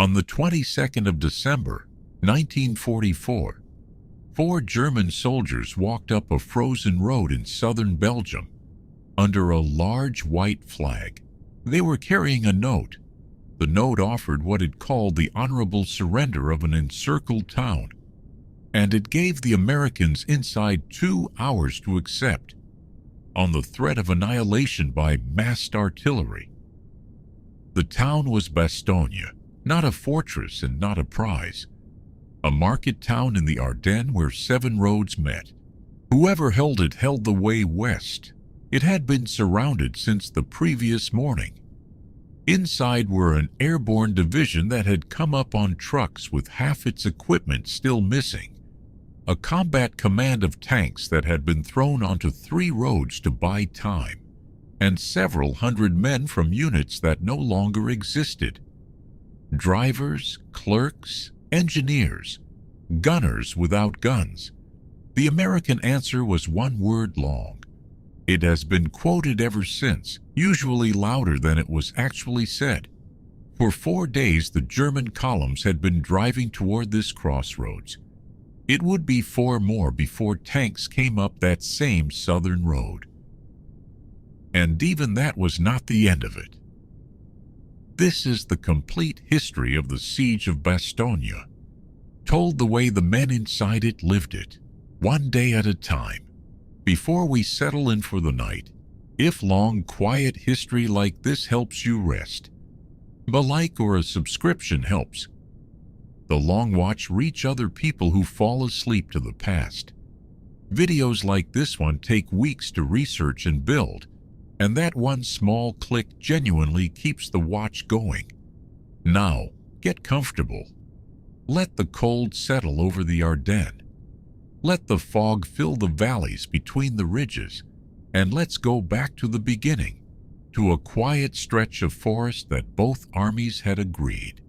On the 22nd of December, 1944, 4 German soldiers walked up a frozen road in southern Belgium under a large white flag. They were carrying a note. The note offered what it called the honorable surrender of an encircled town, and it gave the Americans inside 2 hours to accept, on the threat of annihilation by massed artillery. The town was Bastogne, not a fortress and not a prize. A market town in the Ardennes where 7 roads met. Whoever held it held the way west. It had been surrounded since the previous morning. Inside were an airborne division that had come up on trucks with half its equipment still missing, a combat command of tanks that had been thrown onto 3 roads to buy time, and several hundred men from units that no longer existed. Drivers, clerks, engineers, gunners without guns. The American answer was 1 word long. It has been quoted ever since, usually louder than it was actually said. For 4 days the German columns had been driving toward this crossroads. It would be 4 more before tanks came up that same southern road. And even that was not the end of it. This is the complete history of the siege of Bastogne, told the way the men inside it lived it, 1 day at a time, before we settle in for the night. If long, quiet history like this helps you rest, a like or a subscription helps. The Long Watch reach other people who fall asleep to the past. Videos like this one take weeks to research and build, and that one small click genuinely keeps the watch going. Now, get comfortable. Let the cold settle over the Ardennes. Let the fog fill the valleys between the ridges, and let's go back to the beginning, to a quiet stretch of forest that both armies had agreed,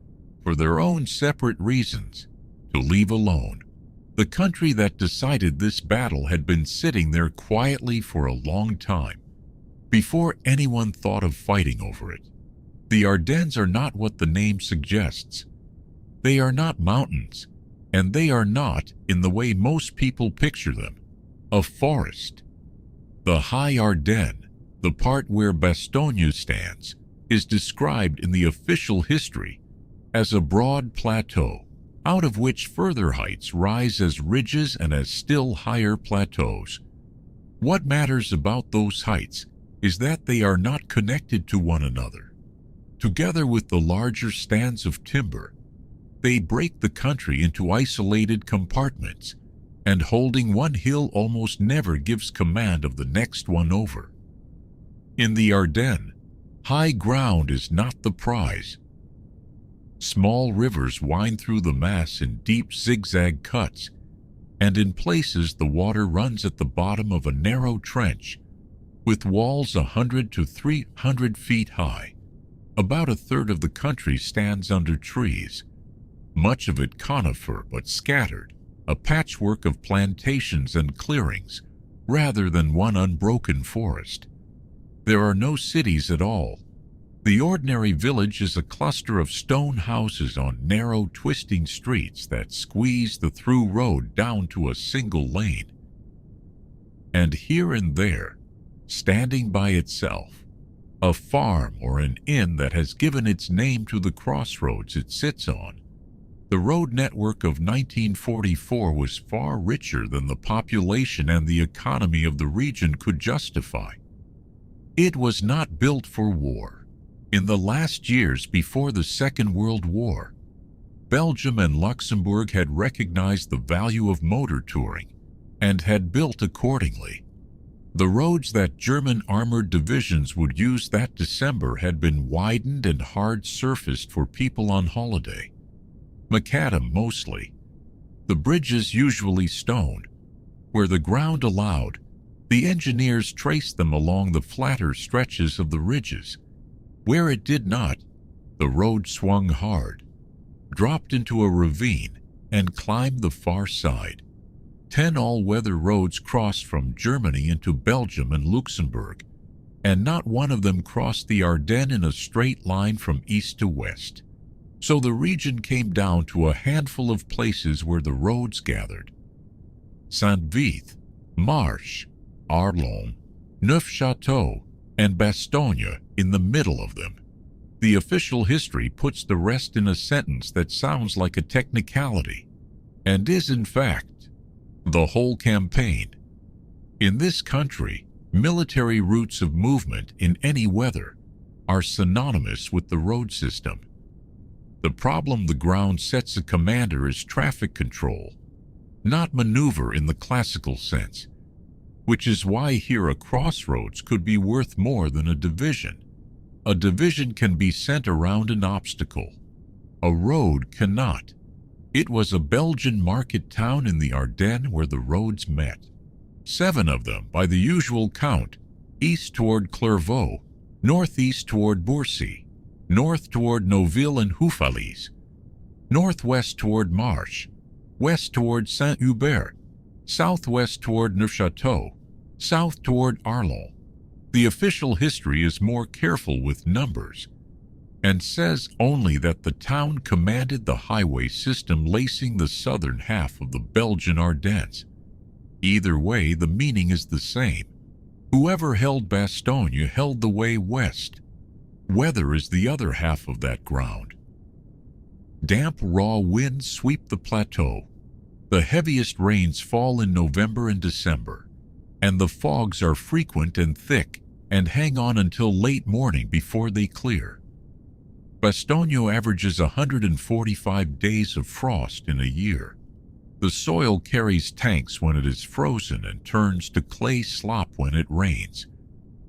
for their own separate reasons, to leave alone. The country that decided this battle had been sitting there quietly for a long time, before anyone thought of fighting over it. The Ardennes are not what the name suggests. They are not mountains, and they are not, in the way most people picture them, a forest. The High Ardennes, the part where Bastogne stands, is described in the official history as a broad plateau, out of which further heights rise as ridges and as still higher plateaus. What matters about those heights is that they are not connected to one another. Together with the larger stands of timber, they break the country into isolated compartments, and holding one hill almost never gives command of the next one over. In the Ardennes, high ground is not the prize. Small rivers wind through the mass in deep zigzag cuts, and in places the water runs at the bottom of a narrow trench, with walls 100 to 300 feet high. About a third of the country stands under trees, much of it conifer but scattered, a patchwork of plantations and clearings, rather than one unbroken forest. There are no cities at all. The ordinary village is a cluster of stone houses on narrow, twisting streets that squeeze the through road down to a single lane. And here and there, standing by itself, a farm or an inn that has given its name to the crossroads it sits on. The road network of 1944 was far richer than the population and the economy of the region could justify. It was not built for war. In the last years before the Second World War, Belgium and Luxembourg had recognized the value of motor touring and had built accordingly. The roads that German armored divisions would use that December had been widened and hard-surfaced for people on holiday. Macadam mostly. The bridges usually stone. Where the ground allowed, the engineers traced them along the flatter stretches of the ridges. Where it did not, the road swung hard, dropped into a ravine, and climbed the far side. 10 all-weather roads crossed from Germany into Belgium and Luxembourg, and not one of them crossed the Ardennes in a straight line from east to west. So the region came down to a handful of places where the roads gathered. Saint-Vith, Marche, Arlon, Neufchâteau, and Bastogne in the middle of them. The official history puts the rest in a sentence that sounds like a technicality, and is in fact the whole campaign. In this country, military routes of movement in any weather are synonymous with the road system. The problem the ground sets a commander is traffic control, not maneuver in the classical sense, which is why here a crossroads could be worth more than a division. A division can be sent around an obstacle. A road cannot. It was a Belgian market town in the Ardennes where the roads met. 7 of them by the usual count: east toward Clairvaux, northeast toward Bourcy, north toward Neuville and Houffalize, northwest toward Marche, west toward Saint-Hubert, southwest toward Neufchâteau, south toward Arlon. The official history is more careful with numbers and says only that the town commanded the highway system lacing the southern half of the Belgian Ardennes. Either way, the meaning is the same. Whoever held Bastogne held the way west. Weather is the other half of that ground. Damp, raw winds sweep the plateau. The heaviest rains fall in November and December, and the fogs are frequent and thick and hang on until late morning before they clear. Bastogne averages 145 days of frost in a year. The soil carries tanks when it is frozen and turns to clay slop when it rains,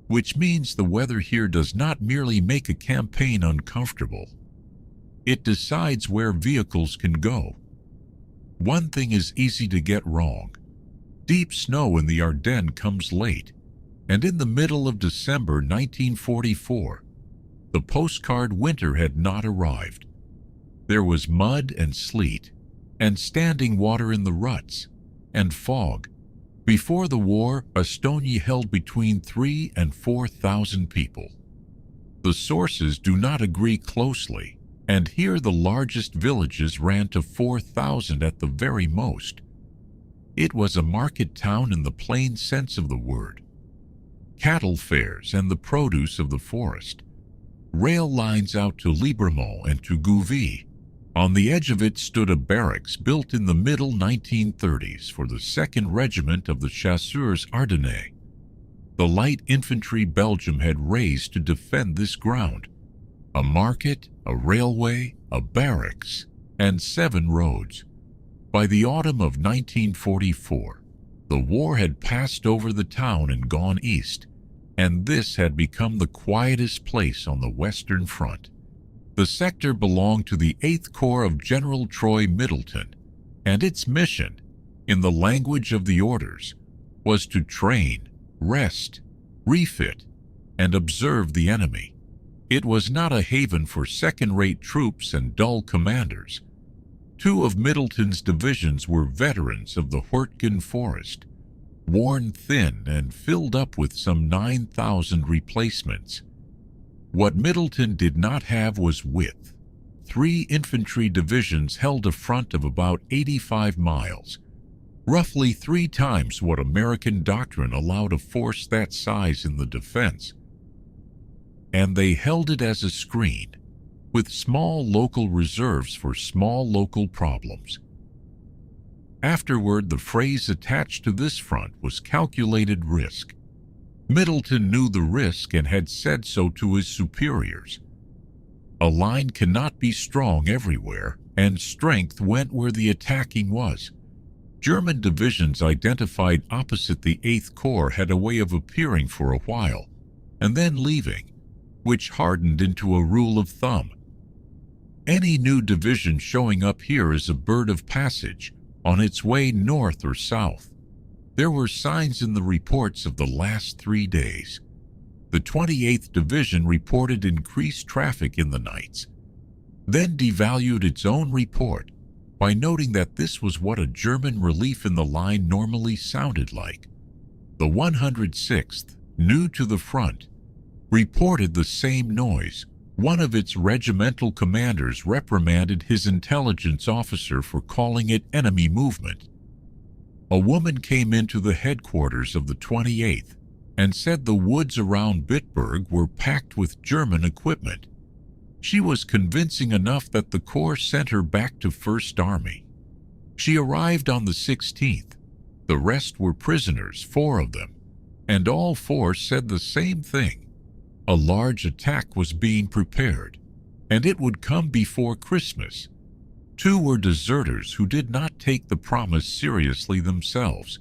which means the weather here does not merely make a campaign uncomfortable. It decides where vehicles can go. One thing is easy to get wrong. Deep snow in the Ardennes comes late, and in the middle of December 1944, the postcard winter had not arrived. There was mud and sleet, and standing water in the ruts, and fog. Before the war, Bastogne held between 3,000 and 4,000 people. The sources do not agree closely, and here the largest villages ran to 4,000 at the very most. It was a market town in the plain sense of the word. Cattle fairs and the produce of the forest. Rail lines out to Libremont and to Gouvy. On the edge of it stood a barracks built in the middle 1930s for the 2nd Regiment of the Chasseurs Ardennais. The light infantry Belgium had raised to defend this ground. A market, a railway, a barracks, and 7 roads. By the autumn of 1944, the war had passed over the town and gone east, and this had become the quietest place on the Western Front. The sector belonged to the 8th Corps of General Troy Middleton, and its mission, in the language of the orders, was to train, rest, refit, and observe the enemy. It was not a haven for second-rate troops and dull commanders. 2 of Middleton's divisions were veterans of the Hurtgen Forest, worn thin and filled up with some 9,000 replacements. What Middleton did not have was width. 3 infantry divisions held a front of about 85 miles, roughly 3 times what American doctrine allowed a force that size in the defense. And they held it as a screen, with small local reserves for small local problems. Afterward, the phrase attached to this front was calculated risk. Middleton knew the risk and had said so to his superiors. A line cannot be strong everywhere, and strength went where the attacking was. German divisions identified opposite the 8th Corps had a way of appearing for a while, and then leaving, which hardened into a rule of thumb. Any new division showing up here is a bird of passage, on its way north or south. There were signs in the reports of the last 3 days. The 28th Division reported increased traffic in the nights, then devalued its own report by noting that this was what a German relief in the line normally sounded like. The 106th, new to the front, reported the same noise, One of its regimental commanders reprimanded his intelligence officer for calling it enemy movement. A woman came into the headquarters of the 28th and said the woods around Bitburg were packed with German equipment. She was convincing enough that the Corps sent her back to 1st Army. She arrived on the 16th. The rest were prisoners, 4 of them, and all 4 said the same thing. A large attack was being prepared, and it would come before Christmas. 2 were deserters who did not take the promise seriously themselves,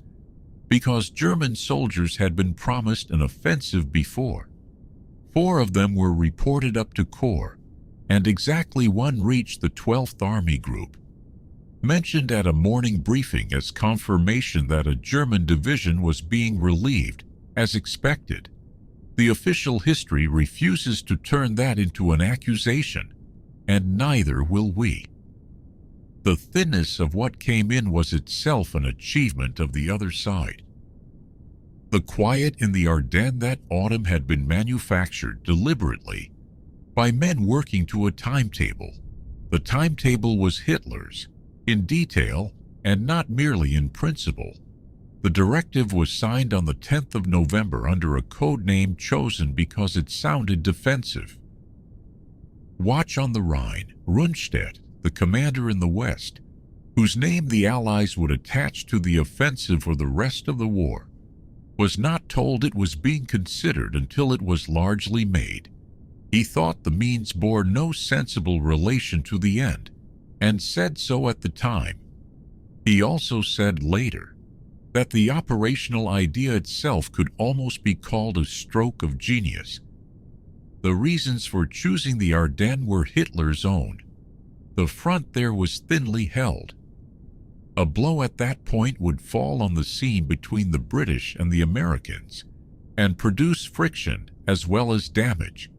because German soldiers had been promised an offensive before. 4 of them were reported up to Corps, and exactly 1 reached the 12th Army Group, mentioned at a morning briefing as confirmation that a German division was being relieved, as expected. The official history refuses to turn that into an accusation, and neither will we. The thinness of what came in was itself an achievement of the other side. The quiet in the Ardennes that autumn had been manufactured deliberately by men working to a timetable. The timetable was Hitler's, in detail and not merely in principle. The directive was signed on the 10th of November under a code name chosen because it sounded defensive. Watch on the Rhine, Rundstedt, the commander in the West, whose name the Allies would attach to the offensive for the rest of the war, was not told it was being considered until it was largely made. He thought the means bore no sensible relation to the end, and said so at the time. He also said later that the operational idea itself could almost be called a stroke of genius. The reasons for choosing the Ardennes were Hitler's own. The front there was thinly held. A blow at that point would fall on the seam between the British and the Americans and produce friction as well as damage.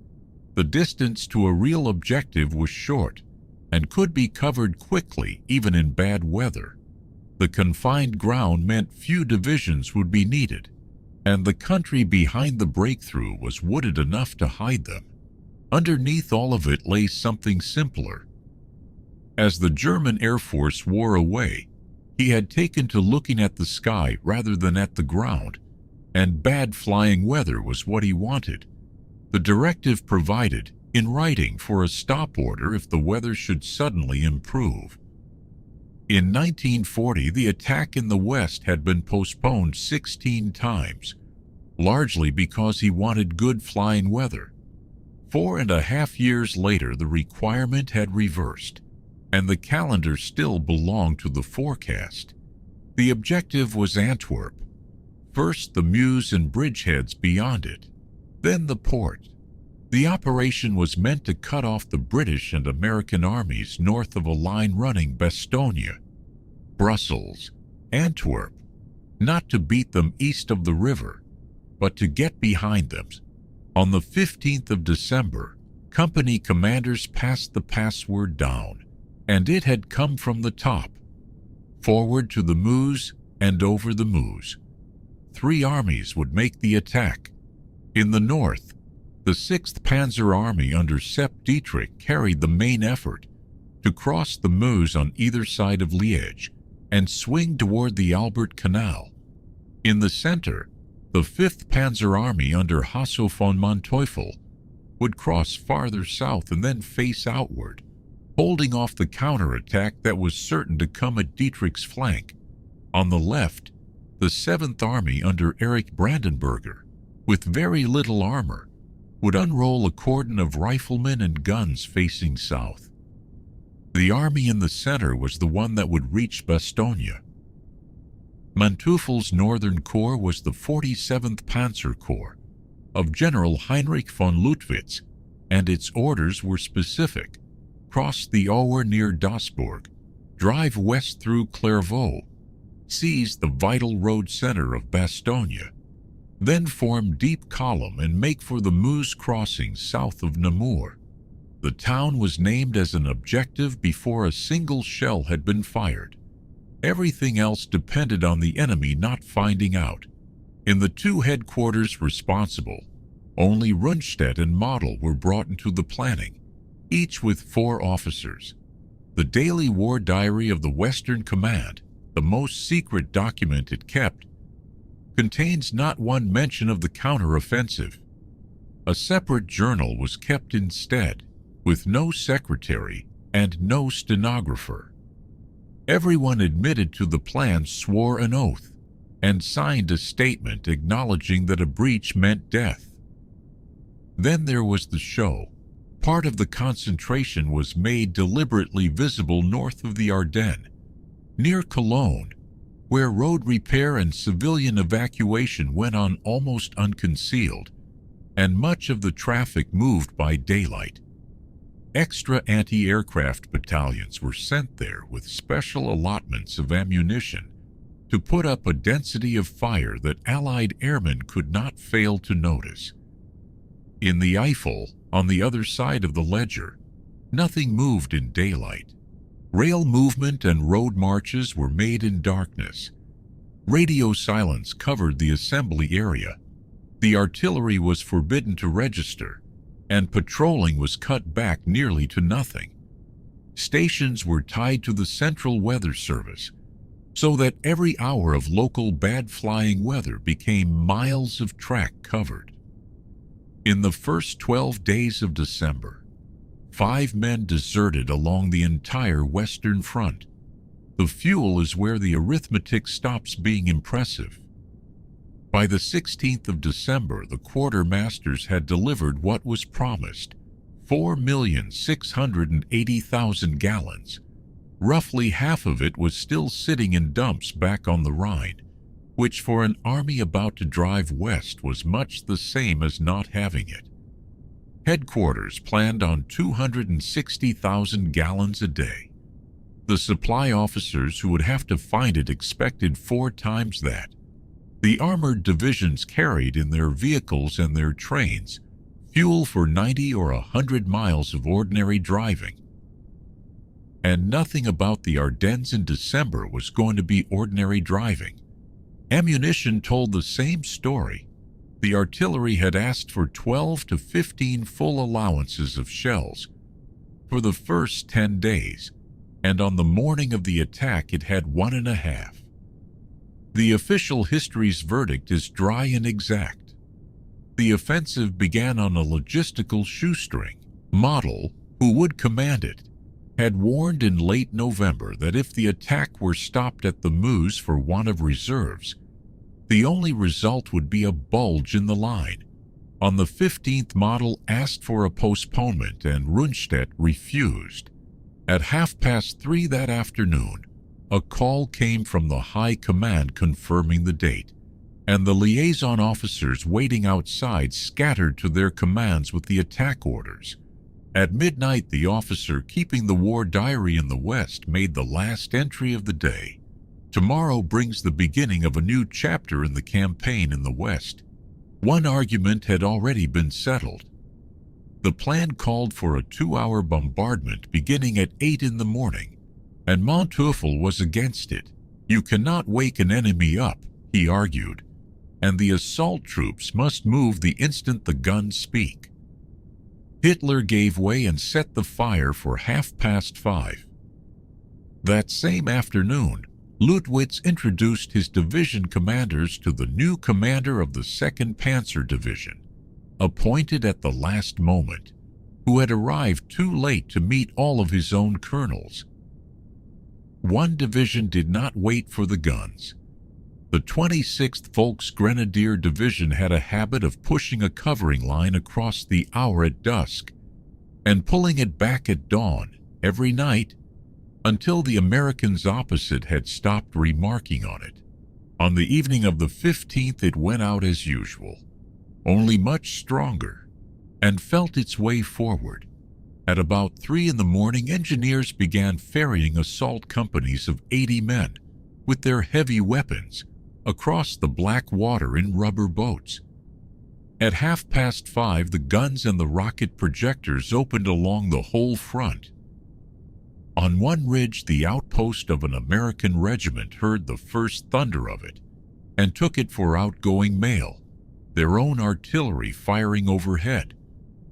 The distance to a real objective was short and could be covered quickly even in bad weather. The confined ground meant few divisions would be needed, and the country behind the breakthrough was wooded enough to hide them. Underneath all of it lay something simpler. As the German Air Force wore away, he had taken to looking at the sky rather than at the ground, and bad flying weather was what he wanted. The directive provided, in writing, for a stop order if the weather should suddenly improve. In 1940, the attack in the West had been postponed 16 times, largely because he wanted good flying weather. 4.5 years later, the requirement had reversed, and the calendar still belonged to the forecast. The objective was Antwerp, first the Meuse and bridgeheads beyond it, then the port. The operation was meant to cut off the British and American armies north of a line running Bastogne, Brussels, Antwerp, not to beat them east of the river, but to get behind them. On the 15th of December, company commanders passed the password down, and it had come from the top. Forward to the Meuse and over the Meuse. 3 armies would make the attack. In the north, the 6th Panzer Army under Sepp Dietrich carried the main effort to cross the Meuse on either side of Liège and swing toward the Albert Canal. In the center, the 5th Panzer Army under Hasso von Manteuffel would cross farther south and then face outward, holding off the counterattack that was certain to come at Dietrich's flank. On the left, the 7th Army under Erich Brandenberger, with very little armor, would unroll a cordon of riflemen and guns facing south. The army in the center was the one that would reach Bastogne. Manteuffel's Northern Corps was the 47th Panzer Corps of General Heinrich von Luttwitz, and its orders were specific: cross the Auer near Dasburg, drive west through Clairvaux, seize the vital road center of Bastogne, then form deep column and make for the Meuse crossing south of Namur. The town was named as an objective before a single shell had been fired. Everything else depended on the enemy not finding out. In the 2 headquarters responsible, Only Rundstedt and Model were brought into the planning, each with 4 officers. The daily war diary of the Western Command, the most secret document it kept, contains not one mention of the counteroffensive. A separate journal was kept instead, with no secretary and no stenographer. Everyone admitted to the plan swore an oath and signed a statement acknowledging that a breach meant death. Then there was the show. Part of the concentration was made deliberately visible north of the Ardennes, near Cologne, where road repair and civilian evacuation went on almost unconcealed, and much of the traffic moved by daylight. Extra anti-aircraft battalions were sent there with special allotments of ammunition to put up a density of fire that Allied airmen could not fail to notice. In the Eifel, on the other side of the ledger, nothing moved in daylight. Rail movement and road marches were made in darkness. Radio silence covered the assembly area. The artillery was forbidden to register, and patrolling was cut back nearly to nothing. Stations were tied to the Central Weather Service, so that every hour of local bad flying weather became miles of track covered. In the first 12 days of December, 5 men deserted along the entire Western Front. The fuel is where the arithmetic stops being impressive. By the 16th of December, the quartermasters had delivered what was promised, 4,680,000 gallons. Roughly half of it was still sitting in dumps back on the Rhine, which for an army about to drive west was much the same as not having it. Headquarters planned on 260,000 gallons a day. The supply officers who would have to find it expected 4 times that. The armored divisions carried in their vehicles and their trains fuel for 90 or 100 miles of ordinary driving. And nothing about the Ardennes in December was going to be ordinary driving. Ammunition told the same story. The artillery had asked for 12 to 15 full allowances of shells for the first 10 days, and on the morning of the attack it had 1.5. The official history's verdict is dry and exact. The offensive began on a logistical shoestring. Model, who would command it, had warned in late November that if the attack were stopped at the Meuse for want of reserves, the only result would be a bulge in the line. On the 15th, Model asked for a postponement and Rundstedt refused. At 3:30 that afternoon, a call came from the High Command confirming the date, and the liaison officers waiting outside scattered to their commands with the attack orders. At midnight, the officer keeping the war diary in the West made the last entry of the day. Tomorrow brings the beginning of a new chapter in the campaign in the West. One argument had already been settled. The plan called for a 2-hour bombardment beginning at 8 in the morning, and Manteuffel was against it. You cannot wake an enemy up, he argued, and the assault troops must move the instant the guns speak. Hitler gave way and set the fire for 5:30. That same afternoon, Lutwitz introduced his division commanders to the new commander of the 2nd Panzer Division, appointed at the last moment, who had arrived too late to meet all of his own colonels. One division did not wait for the guns. The 26th Volksgrenadier Division had a habit of pushing a covering line across the hour at dusk and pulling it back at dawn every night until the Americans opposite had stopped remarking on it. On the evening of the 15th, it went out as usual, only much stronger, and felt its way forward. At about 3 in the morning, engineers began ferrying assault companies of 80 men with their heavy weapons across the black water in rubber boats. At 5:30, the guns and the rocket projectors opened along the whole front. On one ridge, the outpost of an American regiment heard the first thunder of it and took it for outgoing mail. their own artillery firing overhead.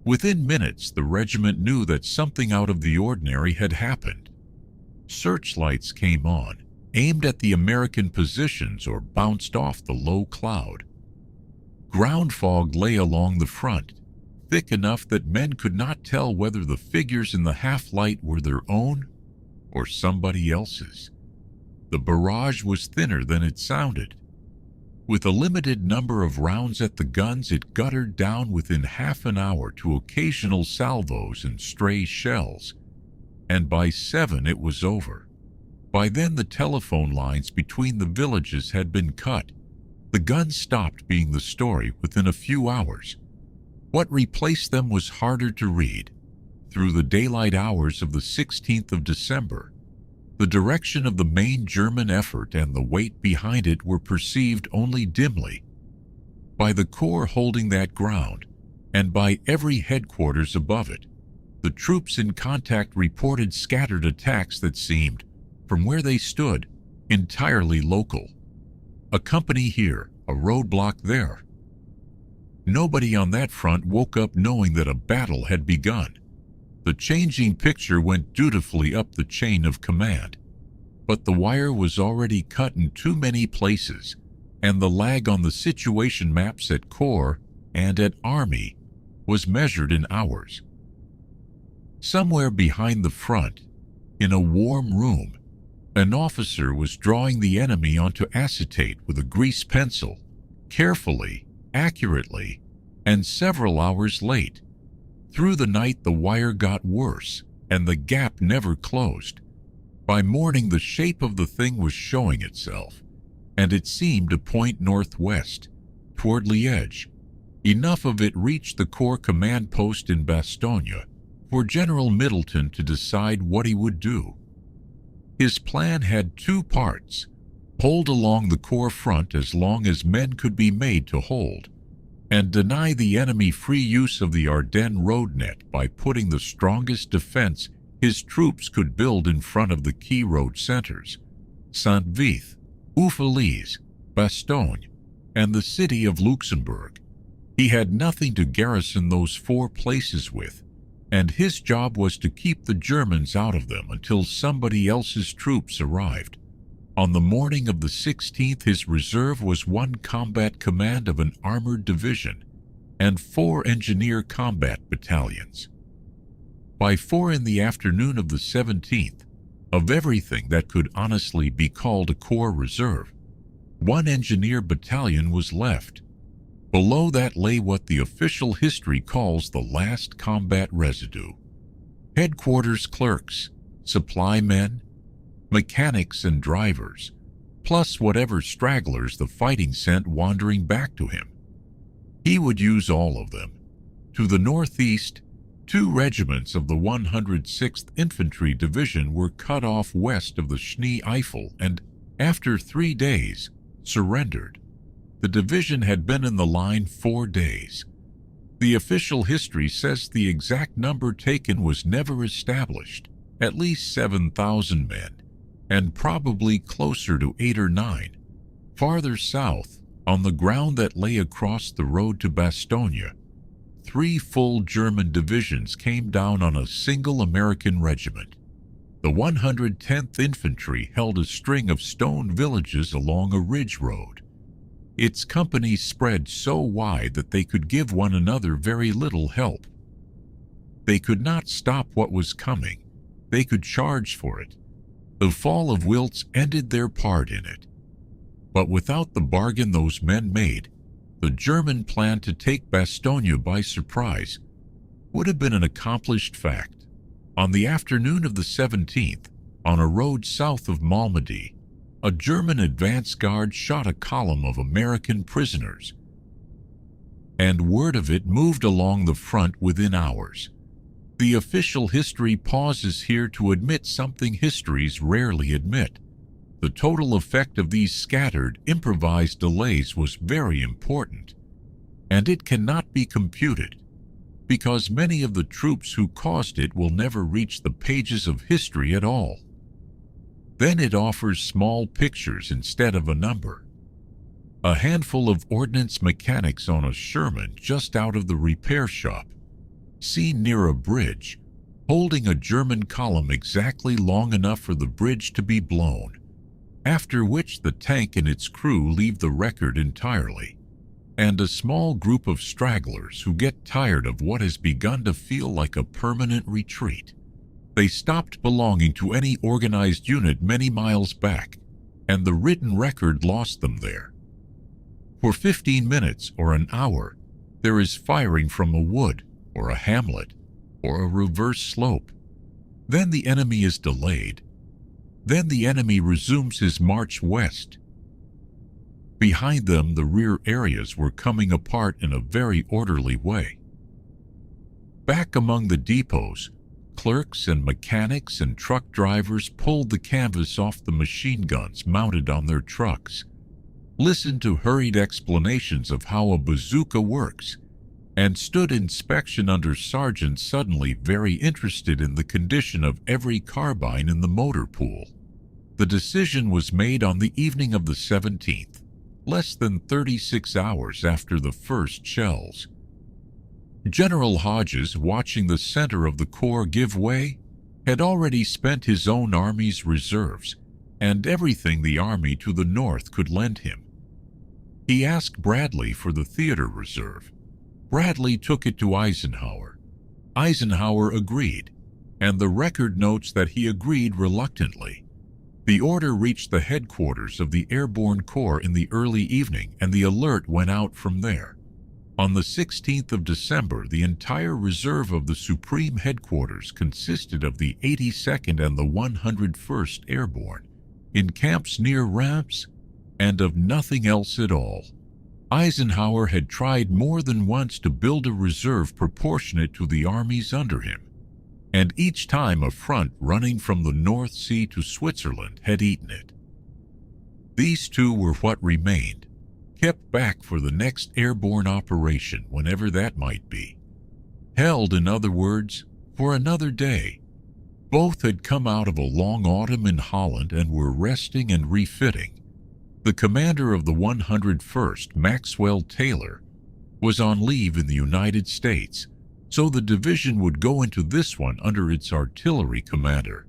Within minutes, the regiment knew that something out of the ordinary had happened. Searchlights came on, aimed at the American positions or bounced off the low cloud. Ground fog lay along the front, thick enough that men could not tell whether the figures in the half-light were their own or somebody else's. The barrage was thinner than it sounded. With a limited number of rounds at the guns, it guttered down within half an hour to occasional salvos and stray shells, and by 7 it was over. By then the telephone lines between the villages had been cut. The guns stopped being the story within a few hours. What replaced them was harder to read. Through the daylight hours of the 16th of December, the direction of the main German effort and the weight behind it were perceived only dimly by the corps holding that ground and by every headquarters above it. The troops in contact reported scattered attacks that seemed, from where they stood, entirely local. A company here, a roadblock there. Nobody on that front woke up knowing that a battle had begun. The changing picture went dutifully up the chain of command, but the wire was already cut in too many places, and the lag on the situation maps at Corps and at Army was measured in hours. Somewhere behind the front, in a warm room, an officer was drawing the enemy onto acetate with a grease pencil, carefully, accurately, and several hours late. Through the night the wire got worse, and the gap never closed. By morning the shape of the thing was showing itself, and it seemed to point northwest, toward Liège. Enough of it reached the Corps command post in Bastogne for General Middleton to decide what he would do. His plan had 2 parts: hold along the Corps front as long as men could be made to hold, and deny the enemy free use of the Ardennes road net by putting the strongest defense his troops could build in front of the key road centers, Saint-Vith, Uffalise, Bastogne, and the city of Luxembourg. He had nothing to garrison those 4 places with, and his job was to keep the Germans out of them until somebody else's troops arrived. On the morning of the 16th, his reserve was 1 combat command of an armored division and 4 engineer combat battalions. By 4 in the afternoon of the 17th, of everything that could honestly be called a Corps reserve, 1 engineer battalion was left. Below that lay what the official history calls the last combat residue. Headquarters clerks, supply men, mechanics and drivers, plus whatever stragglers the fighting sent wandering back to him. He would use all of them. To the northeast, 2 regiments of the 106th Infantry Division were cut off west of the Schnee-Eifel and, after 3 days, surrendered. The division had been in the line 4 days. The official history says the exact number taken was never established, at least 7,000 men, and probably closer to 8 or 9. Farther south, on the ground that lay across the road to Bastogne, 3 full German divisions came down on a single American regiment. The 110th Infantry held a string of stone villages along a ridge road. Its companies spread so wide that they could give one another very little help. They could not stop what was coming. They could charge for it. The fall of Wiltz ended their part in it. But without the bargain those men made, the German plan to take Bastogne by surprise would have been an accomplished fact. On the afternoon of the 17th, on a road south of Malmedy, a German advance guard shot a column of American prisoners, and word of it moved along the front within hours. The official history pauses here to admit something histories rarely admit. The total effect of these scattered, improvised delays was very important, and it cannot be computed, because many of the troops who caused it will never reach the pages of history at all. Then it offers small pictures instead of a number. A handful of ordnance mechanics on a Sherman just out of the repair shop, seen near a bridge, holding a German column exactly long enough for the bridge to be blown, after which the tank and its crew leave the record entirely, and a small group of stragglers who get tired of what has begun to feel like a permanent retreat. They stopped belonging to any organized unit many miles back, and the written record lost them there. For 15 minutes or an hour, there is firing from a wood or a hamlet or a reverse slope. Then the enemy is delayed. Then the enemy resumes his march west. Behind them, the rear areas were coming apart in a very orderly way. Back among the depots, clerks and mechanics and truck drivers pulled the canvas off the machine guns mounted on their trucks, listened to hurried explanations of how a bazooka works, and stood inspection under sergeants suddenly very interested in the condition of every carbine in the motor pool. The decision was made on the evening of the 17th, less than 36 hours after the first shells. General Hodges, watching the center of the corps give way, had already spent his own army's reserves and everything the army to the north could lend him. He asked Bradley for the theater reserve. Bradley took it to Eisenhower. Eisenhower agreed, and the record notes that he agreed reluctantly. The order reached the headquarters of the Airborne Corps in the early evening, and the alert went out from there. On the 16th of December, the entire reserve of the Supreme Headquarters consisted of the 82nd and the 101st Airborne, in camps near ramps, and of nothing else at all. Eisenhower had tried more than once to build a reserve proportionate to the armies under him, and each time a front running from the North Sea to Switzerland had eaten it. These two were what remained, kept back for the next airborne operation, whenever that might be. Held, in other words, for another day. Both had come out of a long autumn in Holland and were resting and refitting. The commander of the 101st, Maxwell Taylor, was on leave in the United States, so the division would go into this one under its artillery commander,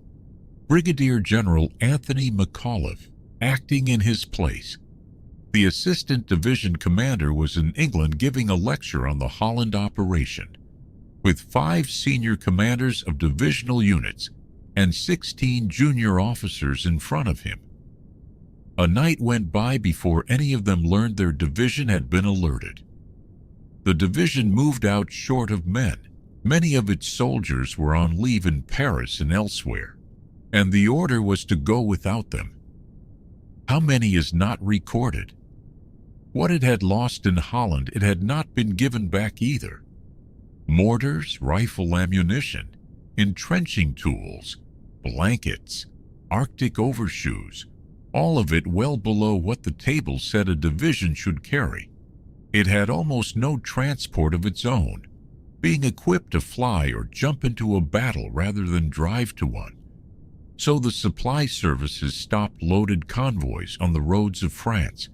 Brigadier General Anthony McAuliffe, acting in his place. The assistant division commander was in England giving a lecture on the Holland operation, with 5 senior commanders of divisional units and 16 junior officers in front of him. A night went by before any of them learned their division had been alerted. The division moved out short of men. Many of its soldiers were on leave in Paris and elsewhere, and the order was to go without them. How many is not recorded. What it had lost in Holland it had not been given back either. Mortars, rifle ammunition, entrenching tools, blankets, Arctic overshoes, all of it well below what the table said a division should carry. It had almost no transport of its own, being equipped to fly or jump into a battle rather than drive to one. So the supply services stopped loaded convoys on the roads of France,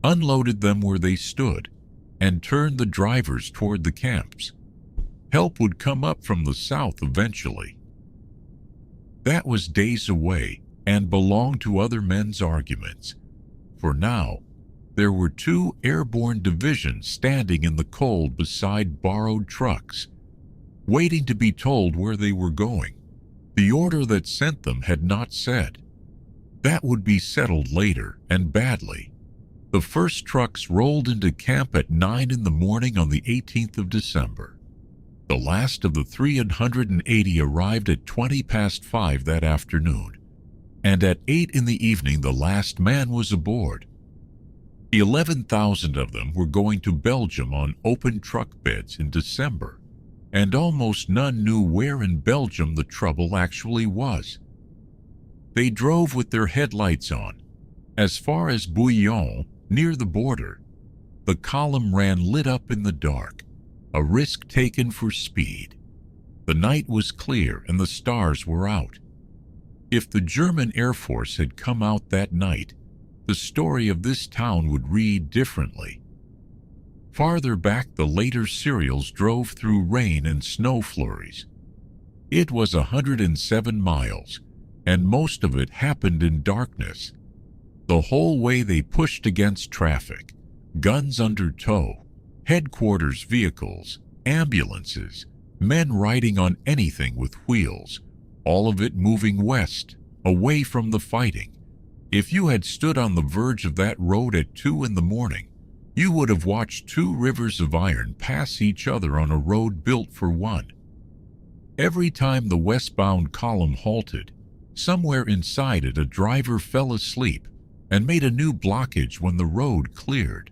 unloaded them where they stood, and turned the drivers toward the camps. Help would come up from the south eventually. That was days away, and belonged to other men's arguments. For now, there were 2 airborne divisions standing in the cold beside borrowed trucks, waiting to be told where they were going. The order that sent them had not said. That would be settled later, and badly. The first trucks rolled into camp at 9 in the morning on the 18th of December. The last of the 380 arrived at 20 past 5 that afternoon, and at 8 in the evening the last man was aboard. 11,000 of them were going to Belgium on open truck beds in December, and almost none knew where in Belgium the trouble actually was. They drove with their headlights on. As far as Bouillon, near the border, the column ran lit up in the dark, a risk taken for speed. The night was clear and the stars were out. If the German Air Force had come out that night, the story of this town would read differently. Farther back, the later serials drove through rain and snow flurries. It was 107 miles, and most of it happened in darkness. The whole way they pushed against traffic, guns under tow, headquarters vehicles, ambulances, men riding on anything with wheels, all of it moving west, away from the fighting. If you had stood on the verge of that road at 2 in the morning, you would have watched two rivers of iron pass each other on a road built for one. Every time the westbound column halted, somewhere inside it a driver fell asleep and made a new blockage when the road cleared.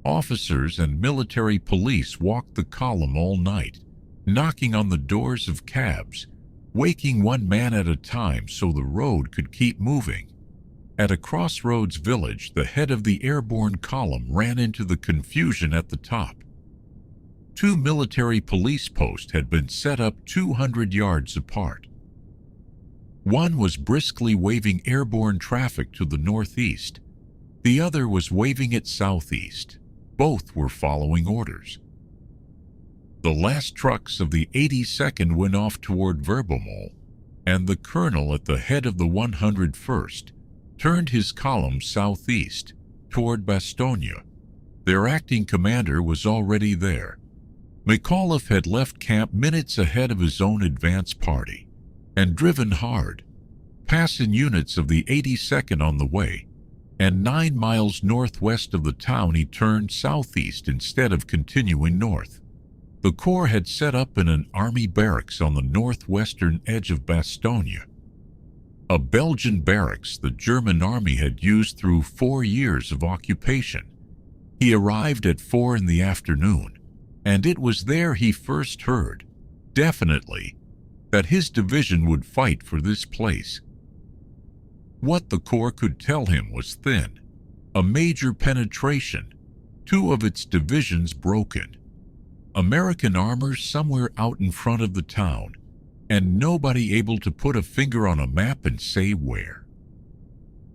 Officers and military police walked the column all night, knocking on the doors of cabs, waking one man at a time so the road could keep moving. At a Crossroads village, the head of the airborne column ran into the confusion at the top. 2 military police posts had been set up 200 yards apart. One was briskly waving airborne traffic to the northeast. The other was waving it southeast. Both were following orders. The last trucks of the 82nd went off toward Verbomol, and the colonel at the head of the 101st turned his column southeast toward Bastogne. Their acting commander was already there. McAuliffe had left camp minutes ahead of his own advance party and driven hard, passing units of the 82nd on the way, and 9 miles northwest of the town he turned southeast instead of continuing north. The Corps had set up in an army barracks on the northwestern edge of Bastogne, a Belgian barracks the German army had used through 4 years of occupation. He arrived at 4 in the afternoon, and it was there he first heard, definitely, that his division would fight for this place. What the Corps could tell him was thin, a major penetration, 2 of its divisions broken, American armor somewhere out in front of the town, and nobody able to put a finger on a map and say where.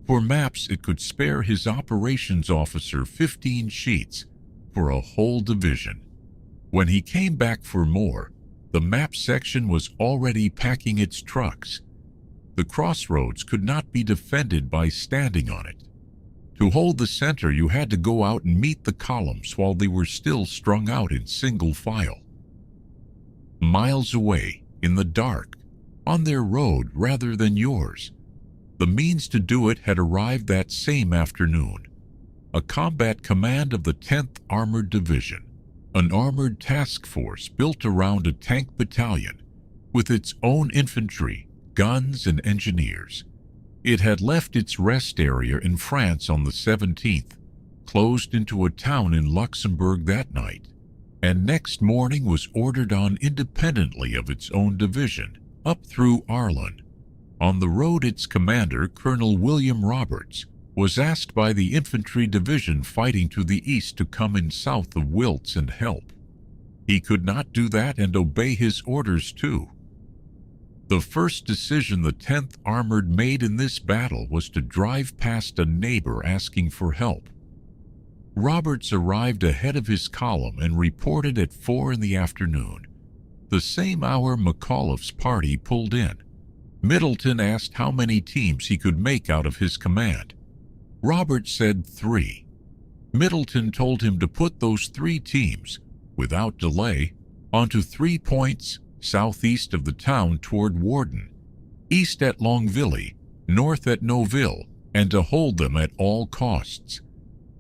For maps, it could spare his operations officer 15 sheets for a whole division. When he came back for more, the map section was already packing its trucks. The Crossroads could not be defended by standing on it. To hold the center, you had to go out and meet the columns while they were still strung out in single file. Miles away, in the dark, on their road rather than yours, the means to do it had arrived that same afternoon. A combat command of the 10th Armored Division, an armored task force built around a tank battalion, with its own infantry, guns, and engineers. It had left its rest area in France on the 17th, closed into a town in Luxembourg that night, and next morning was ordered on independently of its own division, up through Arlon. On the road, its commander, Colonel William Roberts, was asked by the infantry division fighting to the east to come in south of Wiltz and help. He could not do that and obey his orders too. The first decision the 10th Armored made in this battle was to drive past a neighbor asking for help. Roberts arrived ahead of his column and reported at 4 in the afternoon, the same hour McAuliffe's party pulled in. Middleton asked how many teams he could make out of his command. Roberts said 3. Middleton told him to put those 3 teams, without delay, onto 3 points southeast of the town toward Warden, east at Longueville, north at Neuville, and to hold them at all costs.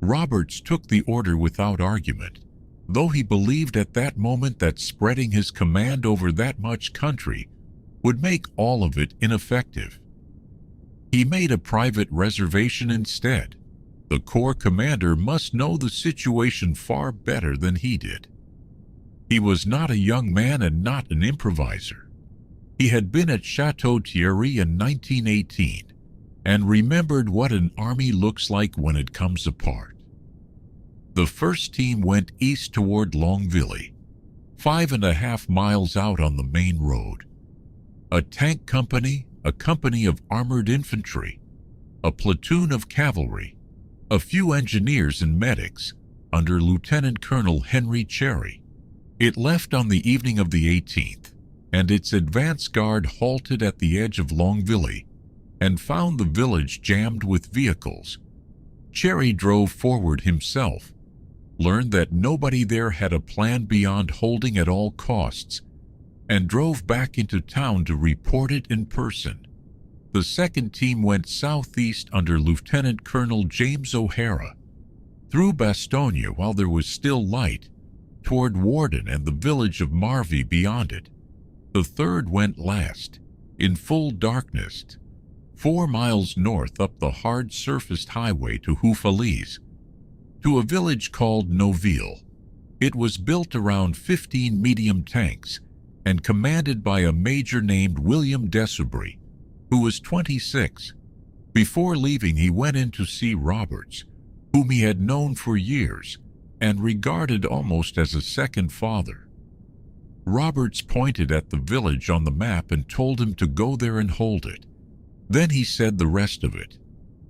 Roberts took the order without argument, though he believed at that moment that spreading his command over that much country would make all of it ineffective. He made a private reservation instead. The Corps commander must know the situation far better than he did. He was not a young man and not an improviser. He had been at Chateau Thierry in 1918 and remembered what an army looks like when it comes apart. The first team went east toward Longueville, 5.5 miles out on the main road. A tank company, a company of armored infantry, a platoon of cavalry, a few engineers and medics under Lieutenant Colonel Henry Cherry. It left on the evening of the 18th, and its advance guard halted at the edge of Longvilly and found the village jammed with vehicles. Cherry drove forward himself, learned that nobody there had a plan beyond holding at all costs, and drove back into town to report it in person. The second team went southeast under Lieutenant Colonel James O'Hara, through Bastogne while there was still light, toward Warden and the village of Marvey beyond it. The third went last, in full darkness, 4 miles north up the hard-surfaced highway to Houffalize, to a village called Noville. It was built around 15 medium tanks and commanded by a major named William Desubry, who was 26. Before leaving, he went in to see Roberts, whom he had known for years and regarded almost as a second father. Roberts pointed at the village on the map and told him to go there and hold it. Then he said the rest of it.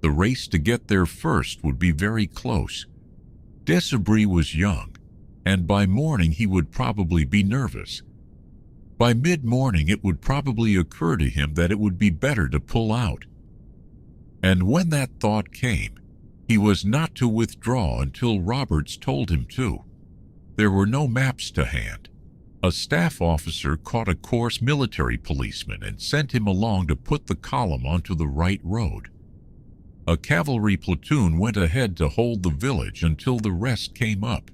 The race to get there first would be very close. Desubry was young, and by morning he would probably be nervous. By mid-morning it would probably occur to him that it would be better to pull out. And when that thought came, he was not to withdraw until Roberts told him to. There were no maps to hand. A staff officer caught a coarse military policeman and sent him along to put the column onto the right road. A cavalry platoon went ahead to hold the village until the rest came up.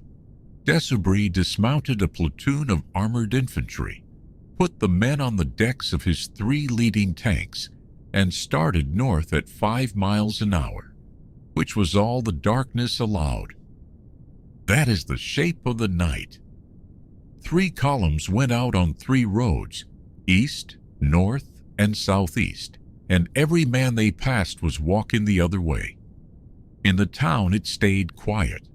Desubry dismounted a platoon of armored infantry, put the men on the decks of his 3 leading tanks, and started north at 5 miles an hour, which was all the darkness allowed. That is the shape of the night. 3 columns went out on 3 roads, east, north, and southeast, and every man they passed was walking the other way. In the town it stayed quiet.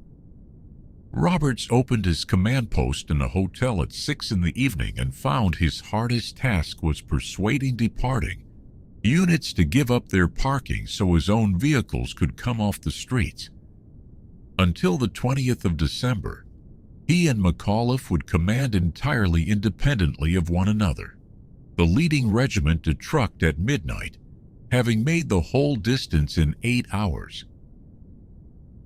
Roberts opened his command post in a hotel at 6 in the evening and found his hardest task was persuading departing units to give up their parking so his own vehicles could come off the streets. Until the 20th of December, he and McAuliffe would command entirely independently of one another. The leading regiment detrucked at midnight, having made the whole distance in 8 hours.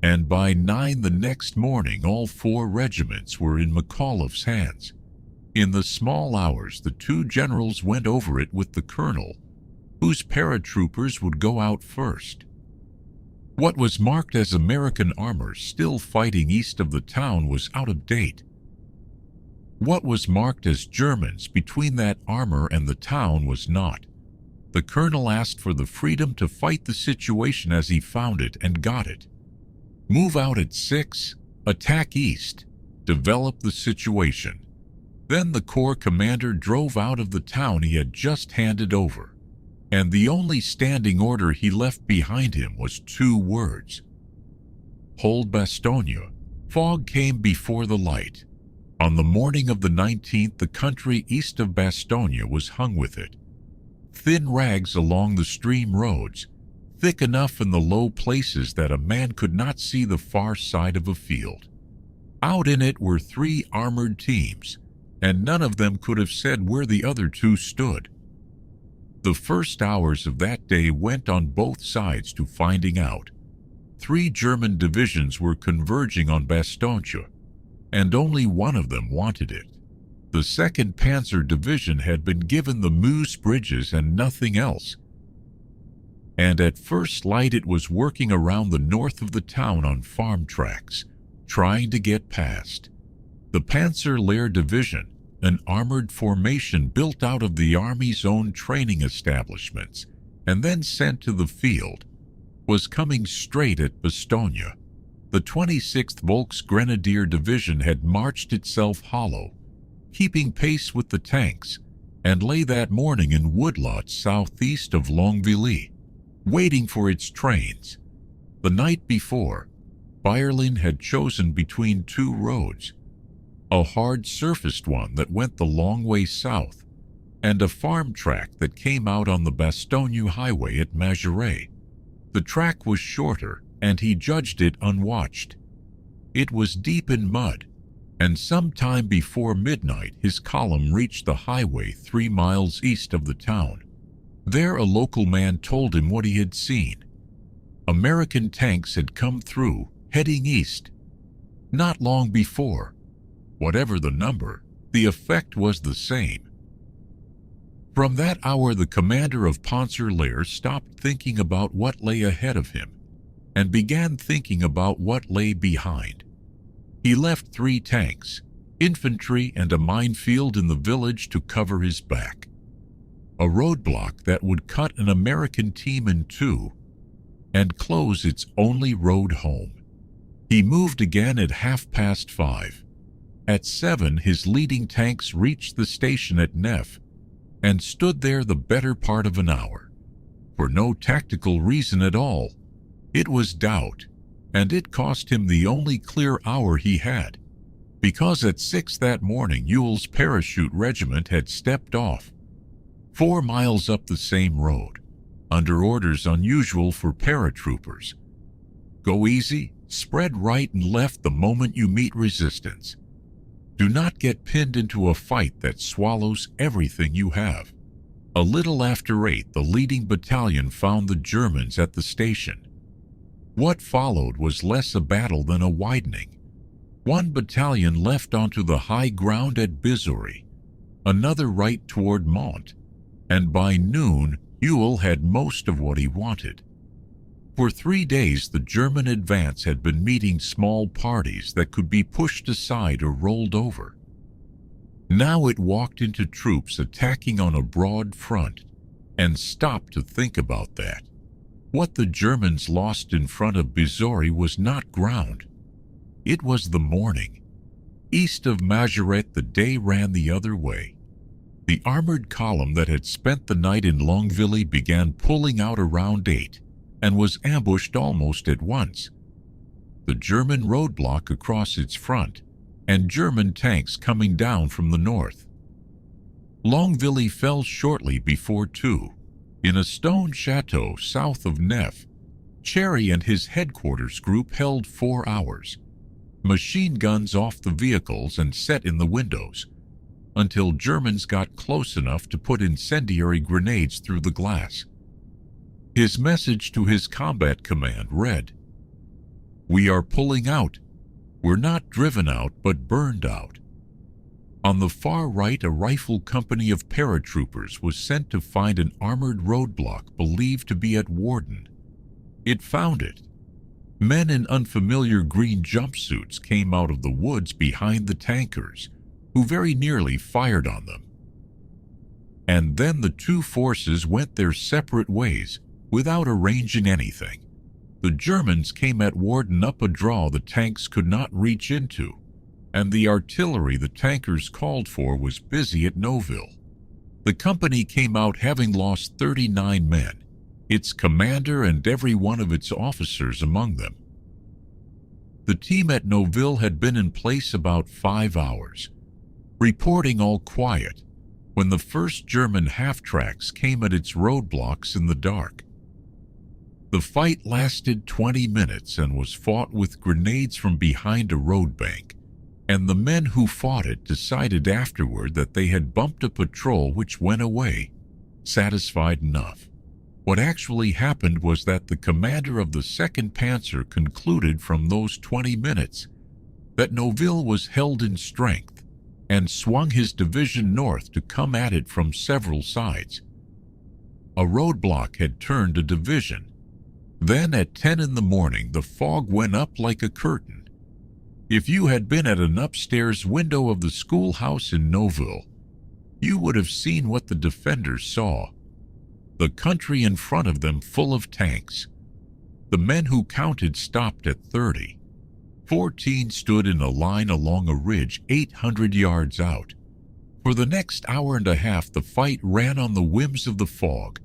And by 9 the next morning all 4 regiments were in McAuliffe's hands. In the small hours the 2 generals went over it with the colonel, whose paratroopers would go out first. What was marked as American armor still fighting east of the town was out of date. What was marked as Germans between that armor and the town was not. The colonel asked for the freedom to fight the situation as he found it and got it. Move out at 6, attack east, develop the situation. Then the corps commander drove out of the town he had just handed over, and the only standing order he left behind him was 2 words. Hold Bastogne. Fog came before the light. On the morning of the 19th, the country east of Bastogne was hung with it. Thin rags along the stream roads, thick enough in the low places that a man could not see the far side of a field. Out in it were 3 armored teams, and none of them could have said where the other 2 stood. The first hours of that day went on both sides to finding out. 3 German divisions were converging on Bastogne, and only one of them wanted it. The 2nd Panzer Division had been given the Meuse bridges and nothing else. And at first light it was working around the north of the town on farm tracks, trying to get past. The Panzer Lehr Division, an armored formation built out of the Army's own training establishments and then sent to the field, was coming straight at Bastogne. The 26th Volksgrenadier Division had marched itself hollow, keeping pace with the tanks, and lay that morning in woodlots southeast of Longvilly, waiting for its trains. The night before, Bayerlin had chosen between 2 roads, a hard-surfaced one that went the long way south, and a farm track that came out on the Bastogne highway at Majoret. The track was shorter, and he judged it unwatched. It was deep in mud, and sometime before midnight his column reached the highway 3 miles east of the town. There a local man told him what he had seen. American tanks had come through, heading east. Not long before. Whatever the number, the effect was the same. From that hour the commander of Panzerlehr stopped thinking about what lay ahead of him and began thinking about what lay behind. He left 3 tanks, infantry, and a minefield in the village to cover his back. A roadblock that would cut an American team in 2 and close its only road home. He moved again at 5:30. At 7, his leading tanks reached the station at Neuf and stood there the better part of an hour. For no tactical reason at all. It was doubt, and it cost him the only clear hour he had, because at 6 that morning Ewell's parachute regiment had stepped off, 4 miles up the same road, under orders unusual for paratroopers. Go easy, spread right and left the moment you meet resistance. Do not get pinned into a fight that swallows everything you have. A little after 8, the leading battalion found the Germans at the station. What followed was less a battle than a widening. 1 battalion left onto the high ground at Bizori, another right toward Mont, and by noon Ewell had most of what he wanted. For 3 days the German advance had been meeting small parties that could be pushed aside or rolled over. Now it walked into troops attacking on a broad front, and stopped to think about that. What the Germans lost in front of Bizori was not ground. It was the morning. East of Majoret the day ran the other way. The armored column that had spent the night in Longvilly began pulling out around 8 and was ambushed almost at once. The German roadblock across its front and German tanks coming down from the north. Longvilly fell shortly before 2. In a stone chateau south of Neuf, Cherry and his headquarters group held 4 hours, machine guns off the vehicles and set in the windows, until Germans got close enough to put incendiary grenades through the glass. His message to his combat command read, "We are pulling out. We're not driven out, but burned out." On the far right, a rifle company of paratroopers was sent to find an armored roadblock believed to be at Warden. It found it. Men in unfamiliar green jumpsuits came out of the woods behind the tankers, who very nearly fired on them. And then the 2 forces went their separate ways without arranging anything. The Germans came at Warden up a draw the tanks could not reach into, and the artillery the tankers called for was busy at Noville. The company came out having lost 39 men, its commander and every one of its officers among them. The team at Noville had been in place about 5 hours, reporting all quiet, when the first German half-tracks came at its roadblocks in the dark. The fight lasted 20 minutes and was fought with grenades from behind a road bank, and the men who fought it decided afterward that they had bumped a patrol which went away, satisfied enough. What actually happened was that the commander of the 2nd Panzer concluded from those 20 minutes that Noville was held in strength and swung his division north to come at it from several sides. A roadblock had turned a division. Then at 10 in the morning the fog went up like a curtain. If you had been at an upstairs window of the schoolhouse in Noville, you would have seen what the defenders saw. The country in front of them full of tanks. The men who counted stopped at 30. 14 stood in a line along a ridge 800 yards out. For the next hour and a half the fight ran on the whims of the fog,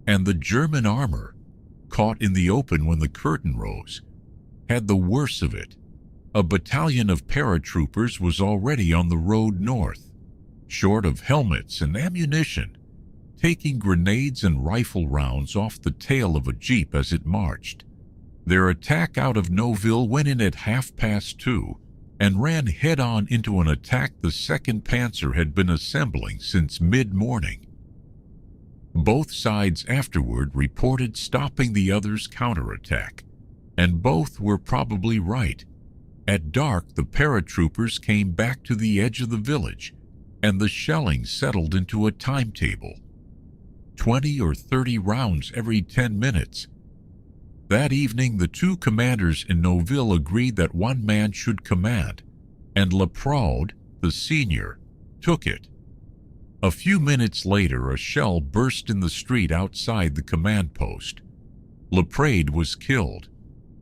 and the German armor, caught in the open when the curtain rose, had the worst of it. A battalion of paratroopers was already on the road north, short of helmets and ammunition, taking grenades and rifle rounds off the tail of a jeep as it marched. Their attack out of Noville went in at 2:30 and ran head-on into an attack the 2nd Panzer had been assembling since mid-morning. Both sides afterward reported stopping the other's counterattack, and both were probably right. At dark, the paratroopers came back to the edge of the village, and the shelling settled into a timetable. 20 or 30 rounds every 10 minutes. That evening, the two commanders in Noville agreed that one man should command, and Leprade, the senior, took it. A few minutes later, a shell burst in the street outside the command post. Leprade was killed.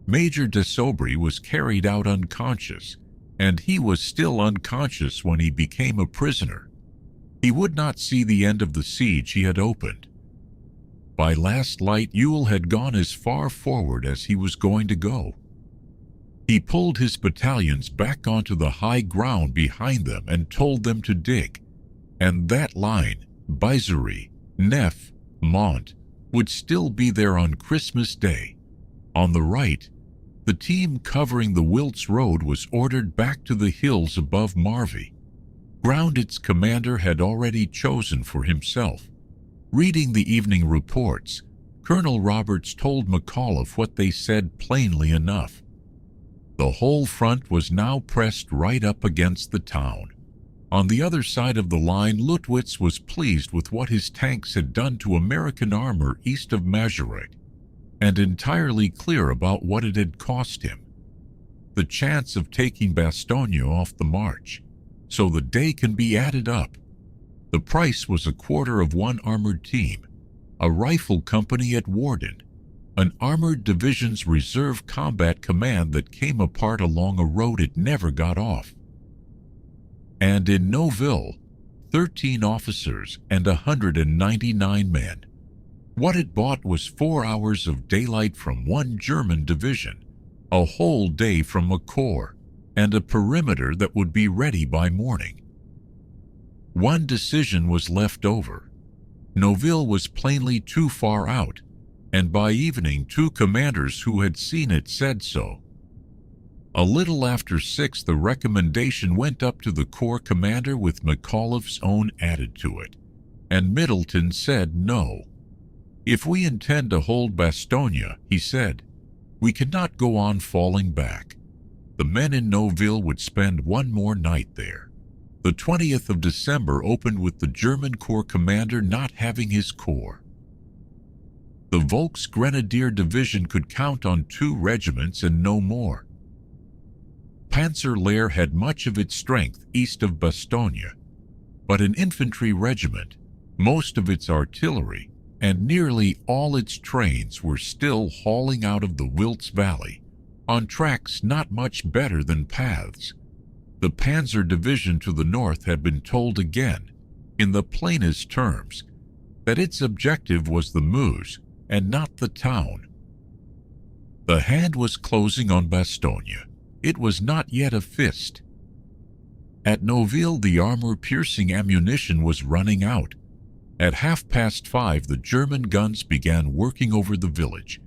Major de Sobry was carried out unconscious, and he was still unconscious when he became a prisoner. He would not see the end of the siege he had opened. By last light, Ewell had gone as far forward as he was going to go. He pulled his battalions back onto the high ground behind them and told them to dig, and that line, Bizery, Neuf, Mont, would still be there on Christmas Day. On the right, the team covering the Wiltz Road was ordered back to the hills above Marvy, ground its commander had already chosen for himself. Reading the evening reports, Colonel Roberts told McAuliffe what they said plainly enough. The whole front was now pressed right up against the town. On the other side of the line, Lutwitz was pleased with what his tanks had done to American armor east of Majerot, and entirely clear about what it had cost him. The chance of taking Bastogne off the march, so the day can be added up. The price was 1/4 of one armored team, a rifle company at Warden, an armored division's reserve combat command that came apart along a road it never got off. And in Noville, 13 officers and 199 men. What it bought was 4 hours of daylight from one German division, a whole day from a corps, and a perimeter that would be ready by morning. One decision was left over. Noville was plainly too far out, and by evening 2 commanders who had seen it said so. A little after 6, the recommendation went up to the corps commander with McAuliffe's own added to it, and Middleton said no. If we intend to hold Bastogne, he said, we cannot go on falling back. The men in Noville would spend one more night there. The 20th of December opened with the German corps commander not having his corps. The Volksgrenadier Division could count on 2 regiments and no more. Panzerlehr had much of its strength east of Bastogne, but an infantry regiment, most of its artillery, and nearly all its trains were still hauling out of the Wiltz Valley, on tracks not much better than paths. The Panzer Division to the north had been told again, in the plainest terms, that its objective was the Meuse and not the town. The hand was closing on Bastogne. It was not yet a fist. At Noville, the armor-piercing ammunition was running out. At 5:30, the German guns began working over the village,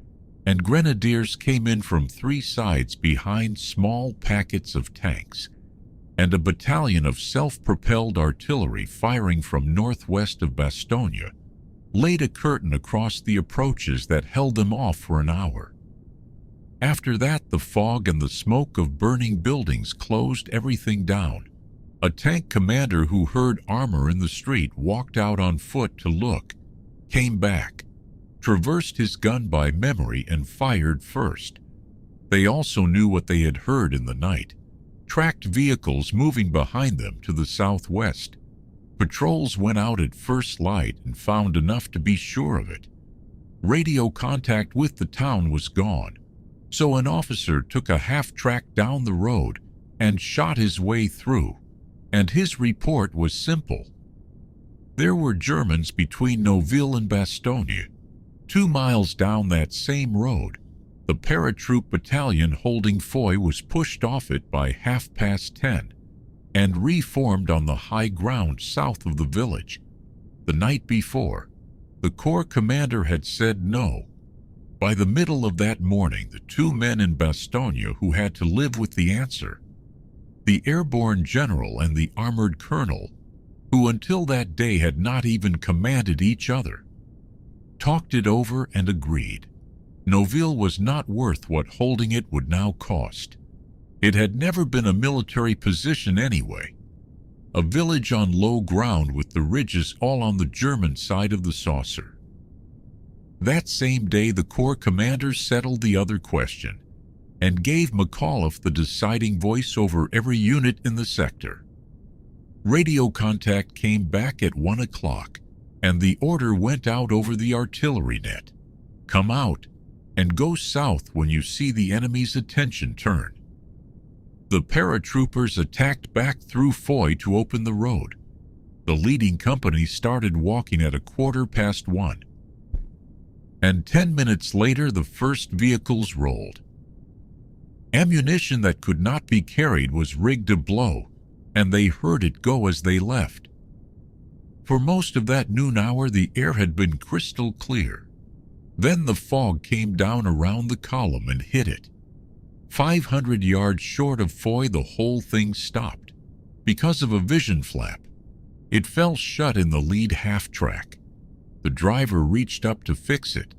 and grenadiers came in from 3 sides behind small packets of tanks, and a battalion of self-propelled artillery firing from northwest of Bastogne laid a curtain across the approaches that held them off for an hour. After that, the fog and the smoke of burning buildings closed everything down. A tank commander who heard armor in the street walked out on foot to look, came back, traversed his gun by memory, and fired first. They also knew what they had heard in the night. Tracked vehicles moving behind them to the southwest. Patrols went out at first light and found enough to be sure of it. Radio contact with the town was gone, so an officer took a half-track down the road and shot his way through, and his report was simple. There were Germans between Noville and Bastogne. 2 miles down that same road, the paratroop battalion holding Foy was pushed off it by 10:30 and reformed on the high ground south of the village. The night before, The Corps commander had said no. By the middle of that morning, the two men in Bastogne who had to live with the answer, the airborne general and the armored colonel, who until that day had not even commanded each other, talked it over and agreed. Noville was not worth what holding it would now cost. It had never been a military position anyway. A village on low ground with the ridges all on the German side of the saucer. That same day, the Corps commander settled the other question and gave McAuliffe the deciding voice over every unit in the sector. Radio contact came back at 1 o'clock, and the order went out over the artillery net. Come out and go south when you see the enemy's attention turn. The paratroopers attacked back through Foy to open the road. The leading company started walking at 1:15, and 10 minutes later the first vehicles rolled. Ammunition that could not be carried was rigged to blow, and they heard it go as they left. For most of that noon hour the air had been crystal clear. Then the fog came down around the column and hit it. 500 yards short of Foy the whole thing stopped, because of a vision flap. It fell shut in the lead half-track. The driver reached up to fix it.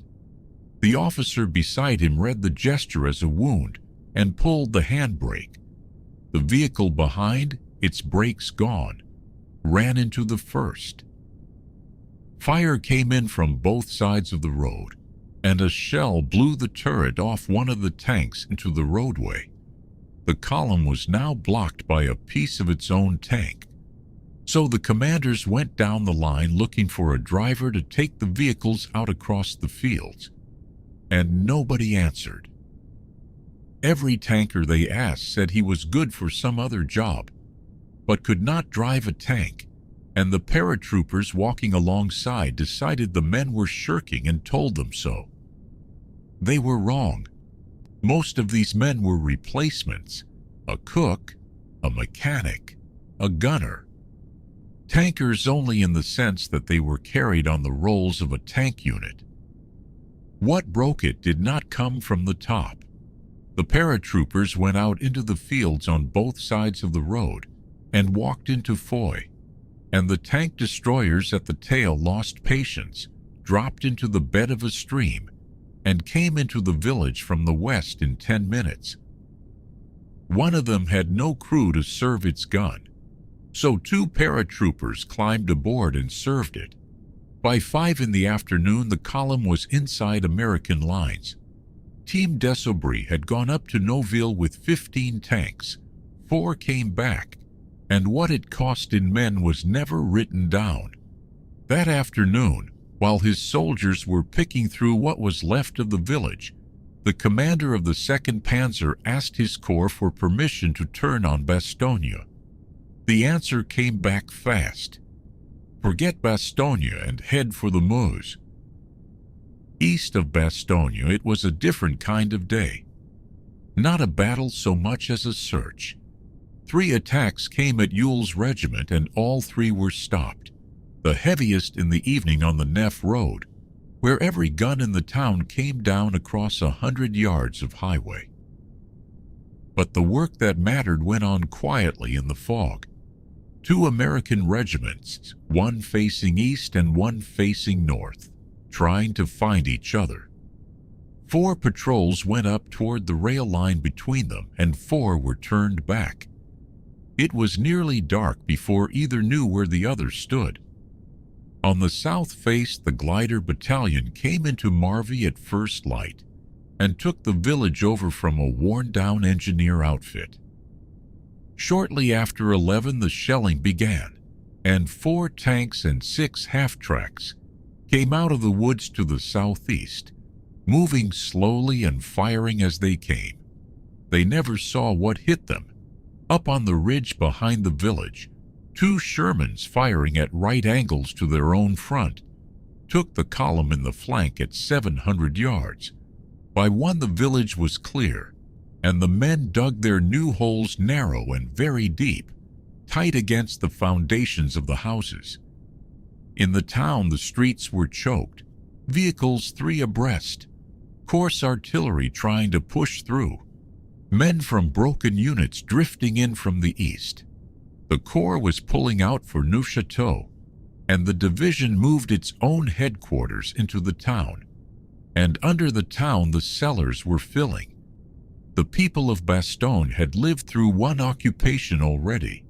The officer beside him read the gesture as a wound and pulled the handbrake. The vehicle behind, its brakes gone, ran into the first. Fire came in from both sides of the road, and a shell blew the turret off one of the tanks into the roadway. The column was now blocked by a piece of its own tank. So the commanders went down the line looking for a driver to take the vehicles out across the fields, and nobody answered. Every tanker they asked said he was good for some other job, but could not drive a tank, and the paratroopers walking alongside decided the men were shirking and told them so. They were wrong. Most of these men were replacements: a cook, a mechanic, a gunner. Tankers only in the sense that they were carried on the rolls of a tank unit. What broke it did not come from the top. The paratroopers went out into the fields on both sides of the road and walked into Foy, and the tank destroyers at the tail lost patience, dropped into the bed of a stream, and came into the village from the west in 10 minutes. One of them had no crew to serve its gun, so 2 paratroopers climbed aboard and served it. By 5 in the afternoon, the column was inside American lines. Team Desaubry had gone up to Noville with 15 tanks. 4 came back, and what it cost in men was never written down. That afternoon, while his soldiers were picking through what was left of the village, the commander of the 2nd Panzer asked his corps for permission to turn on Bastogne. The answer came back fast: forget Bastogne and head for the Meuse. East of Bastogne, it was a different kind of day. Not a battle so much as a search. 3 attacks came at Ewell's regiment, and all 3 were stopped. The heaviest in the evening on the Neuf Road, where every gun in the town came down across 100 yards of highway. But the work that mattered went on quietly in the fog. 2 American regiments, one facing east and one facing north, trying to find each other. 4 patrols went up toward the rail line between them, and 4 were turned back. It was nearly dark before either knew where the other stood. On the south face, the glider battalion came into Marvy at first light and took the village over from a worn-down engineer outfit. Shortly after 11, the shelling began, and 4 tanks and 6 half-tracks came out of the woods to the southeast, moving slowly and firing as they came. They never saw what hit them. Up on the ridge behind the village, 2 Shermans firing at right angles to their own front took the column in the flank at 700 yards. By 1, the village was clear, and the men dug their new holes narrow and very deep, tight against the foundations of the houses. In the town, the streets were choked, vehicles 3 abreast, coarse artillery trying to push through, men from broken units drifting in from the east. The Corps was pulling out for Neufchâteau, and the division moved its own headquarters into the town. And under the town, the cellars were filling. The people of Bastogne had lived through one occupation already,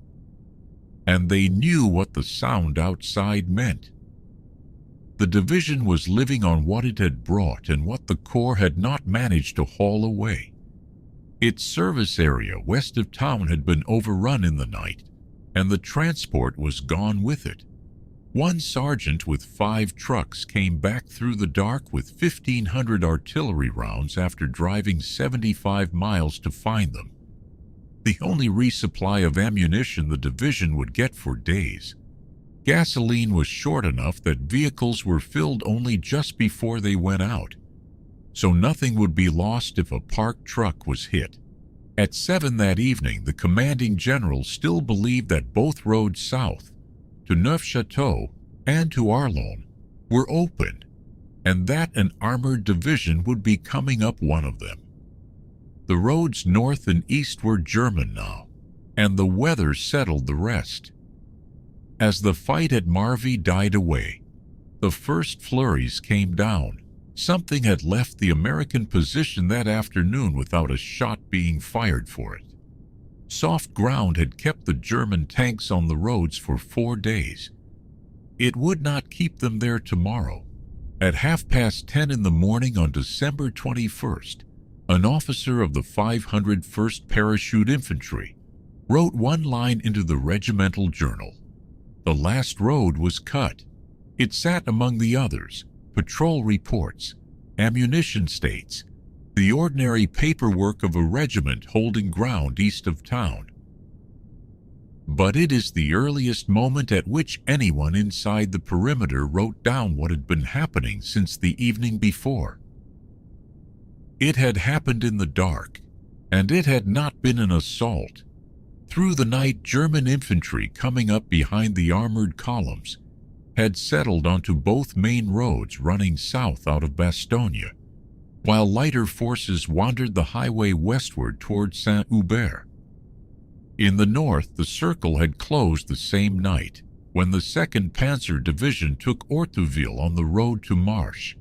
and they knew what the sound outside meant. The division was living on what it had brought and what the Corps had not managed to haul away. Its service area west of town had been overrun in the night, and the transport was gone with it. One sergeant with 5 trucks came back through the dark with 1,500 artillery rounds after driving 75 miles to find them. The only resupply of ammunition the division would get for days. Gasoline was short enough that vehicles were filled only just before they went out, so nothing would be lost if a parked truck was hit. At 7 that evening, the commanding general still believed that both roads south to Neufchâteau and to Arlon were open, and that an armored division would be coming up one of them. The roads north and east were German now, and the weather settled the rest. As the fight at Marvy died away, the first flurries came down. Something had left the American position that afternoon without a shot being fired for it. Soft ground had kept the German tanks on the roads for 4 days. It would not keep them there tomorrow. At 10:30 in the morning on December 21st, an officer of the 501st Parachute Infantry wrote one line into the regimental journal. The last road was cut. It sat among the others: patrol reports, ammunition states, the ordinary paperwork of a regiment holding ground east of town. But it is the earliest moment at which anyone inside the perimeter wrote down what had been happening since the evening before. It had happened in the dark, and it had not been an assault. Through the night, German infantry coming up behind the armored columns had settled onto both main roads running south out of Bastogne, while lighter forces wandered the highway westward toward Saint-Hubert. In the north, the circle had closed the same night when the 2nd Panzer Division took Orthouville on the road to Marche.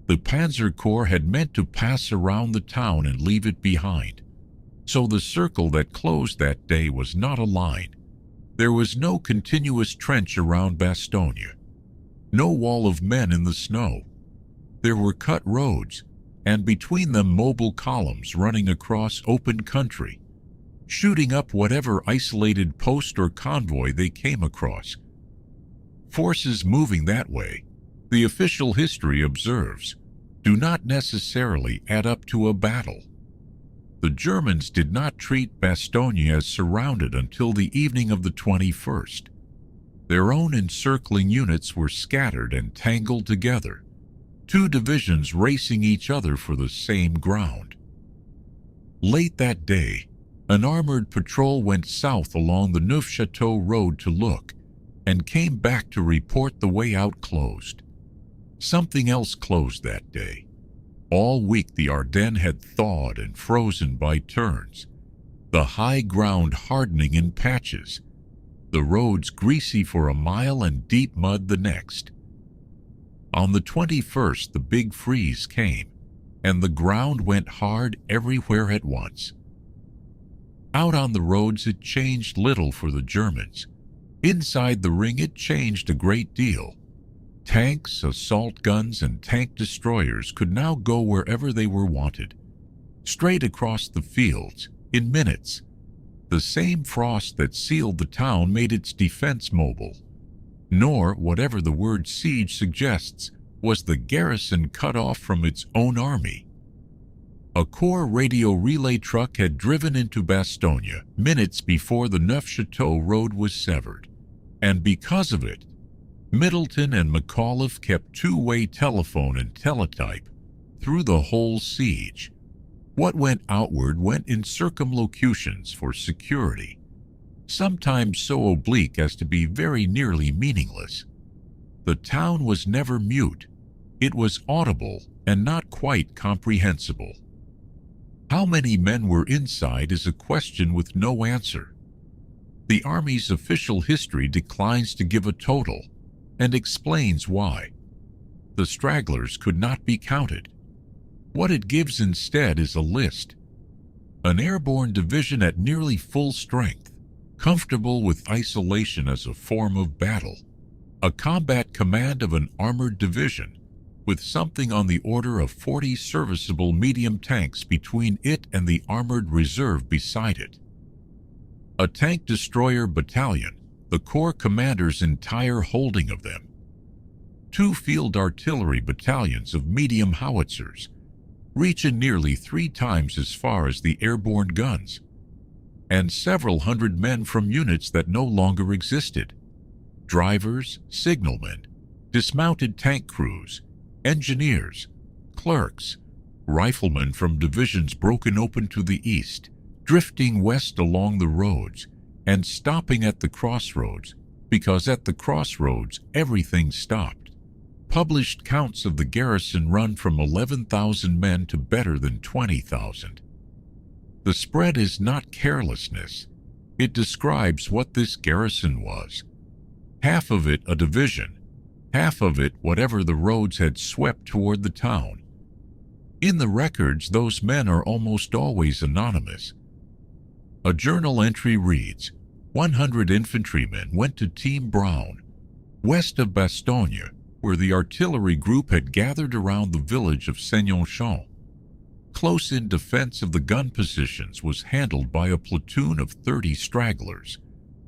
The Panzer Corps had meant to pass around the town and leave it behind, so the circle that closed that day was not a line. There was no continuous trench around Bastogne, no wall of men in the snow. There were cut roads, and between them mobile columns running across open country, shooting up whatever isolated post or convoy they came across. Forces moving that way, the official history observes, do not necessarily add up to a battle. The Germans did not treat Bastogne as surrounded until the evening of the 21st. Their own encircling units were scattered and tangled together, 2 divisions racing each other for the same ground. Late that day, an armored patrol went south along the Neufchâteau road to look, and came back to report the way out closed. Something else closed that day. All week the Ardennes had thawed and frozen by turns, the high ground hardening in patches, the roads greasy for a mile and deep mud the next. On the 21st the big freeze came, and the ground went hard everywhere at once. Out on the roads it changed little for the Germans. Inside the ring it changed a great deal. Tanks, assault guns, and tank destroyers could now go wherever they were wanted, straight across the fields, in minutes. The same frost that sealed the town made its defense mobile. Nor, whatever the word siege suggests, was the garrison cut off from its own army. A Corps radio relay truck had driven into Bastogne minutes before the Neufchâteau road was severed, and because of it, Middleton and McAuliffe kept 2-way telephone and teletype through the whole siege. What went outward went in circumlocutions for security, sometimes so oblique as to be very nearly meaningless. The town was never mute. It was audible and not quite comprehensible. How many men were inside is a question with no answer. The Army's official history declines to give a total and explains why. The stragglers could not be counted. What it gives instead is a list. An airborne division at nearly full strength, comfortable with isolation as a form of battle. A combat command of an armored division, with something on the order of 40 serviceable medium tanks between it and the armored reserve beside it. A tank destroyer battalion, the corps commander's entire holding of them. 2 field artillery battalions of medium howitzers, reaching nearly 3 times as far as the airborne guns, and several hundred men from units that no longer existed. Drivers, signalmen, dismounted tank crews, engineers, clerks, riflemen from divisions broken open to the east, drifting west along the roads, and stopping at the crossroads, because at the crossroads everything stopped. Published counts of the garrison run from 11,000 men to better than 20,000. The spread is not carelessness. It describes what this garrison was. Half of it a division, half of it whatever the roads had swept toward the town. In the records, those men are almost always anonymous. A journal entry reads, 100 infantrymen went to Team Brown, west of Bastogne, where the artillery group had gathered around the village of Seignonchon. Close-in defense of the gun positions was handled by a platoon of 30 stragglers,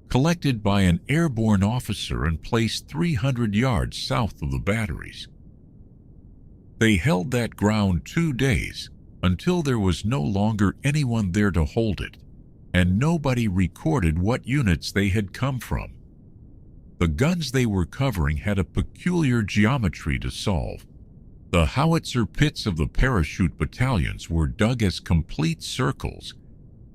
collected by an airborne officer and placed 300 yards south of the batteries. They held that ground 2 days, until there was no longer anyone there to hold it, and nobody recorded what units they had come from. The guns they were covering had a peculiar geometry to solve. The howitzer pits of the parachute battalions were dug as complete circles,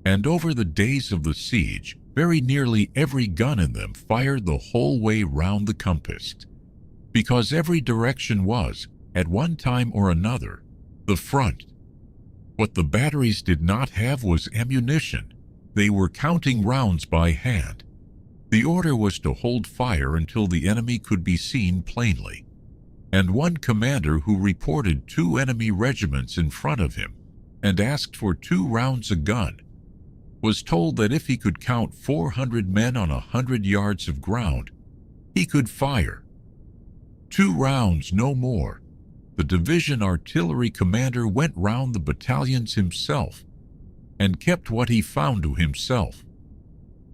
and over the days of the siege, very nearly every gun in them fired the whole way round the compass, because every direction was, at one time or another, the front. What the batteries did not have was ammunition. They were counting rounds by hand. The order was to hold fire until the enemy could be seen plainly, and one commander who reported 2 enemy regiments in front of him and asked for 2 rounds a gun was told that if he could count 400 men on 100 yards of ground, he could fire. 2 rounds, no more. The division artillery commander went round the battalions himself and kept what he found to himself.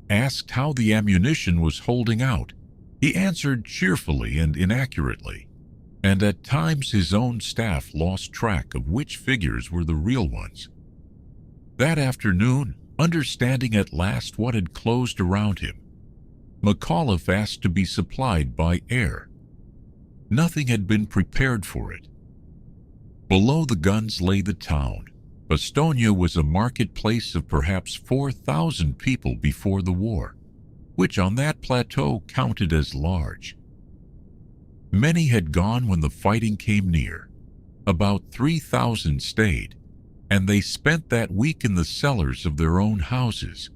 Asked how the ammunition was holding out, he answered cheerfully and inaccurately, and at times his own staff lost track of which figures were the real ones. That afternoon, understanding at last what had closed around him, McAuliffe asked to be supplied by air. Nothing had been prepared for it. Below the guns lay the town. Bastogne was a marketplace of perhaps 4,000 people before the war, which on that plateau counted as large. Many had gone when the fighting came near. About 3,000 stayed, and they spent that week in the cellars of their own houses.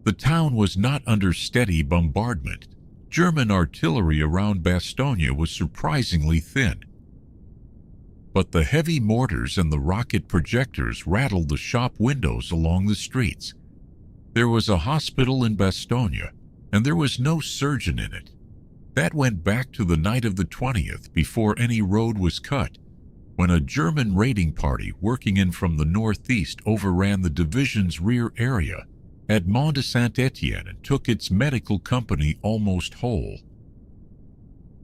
The town was not under steady bombardment. German artillery around Bastogne was surprisingly thin, but the heavy mortars and the rocket projectors rattled the shop windows along the streets. There was a hospital in Bastogne, and there was no surgeon in it. That went back to the night of the 20th, before any road was cut, when a German raiding party working in from the northeast overran the division's rear area at Mont de Saint-Étienne and took its medical company almost whole.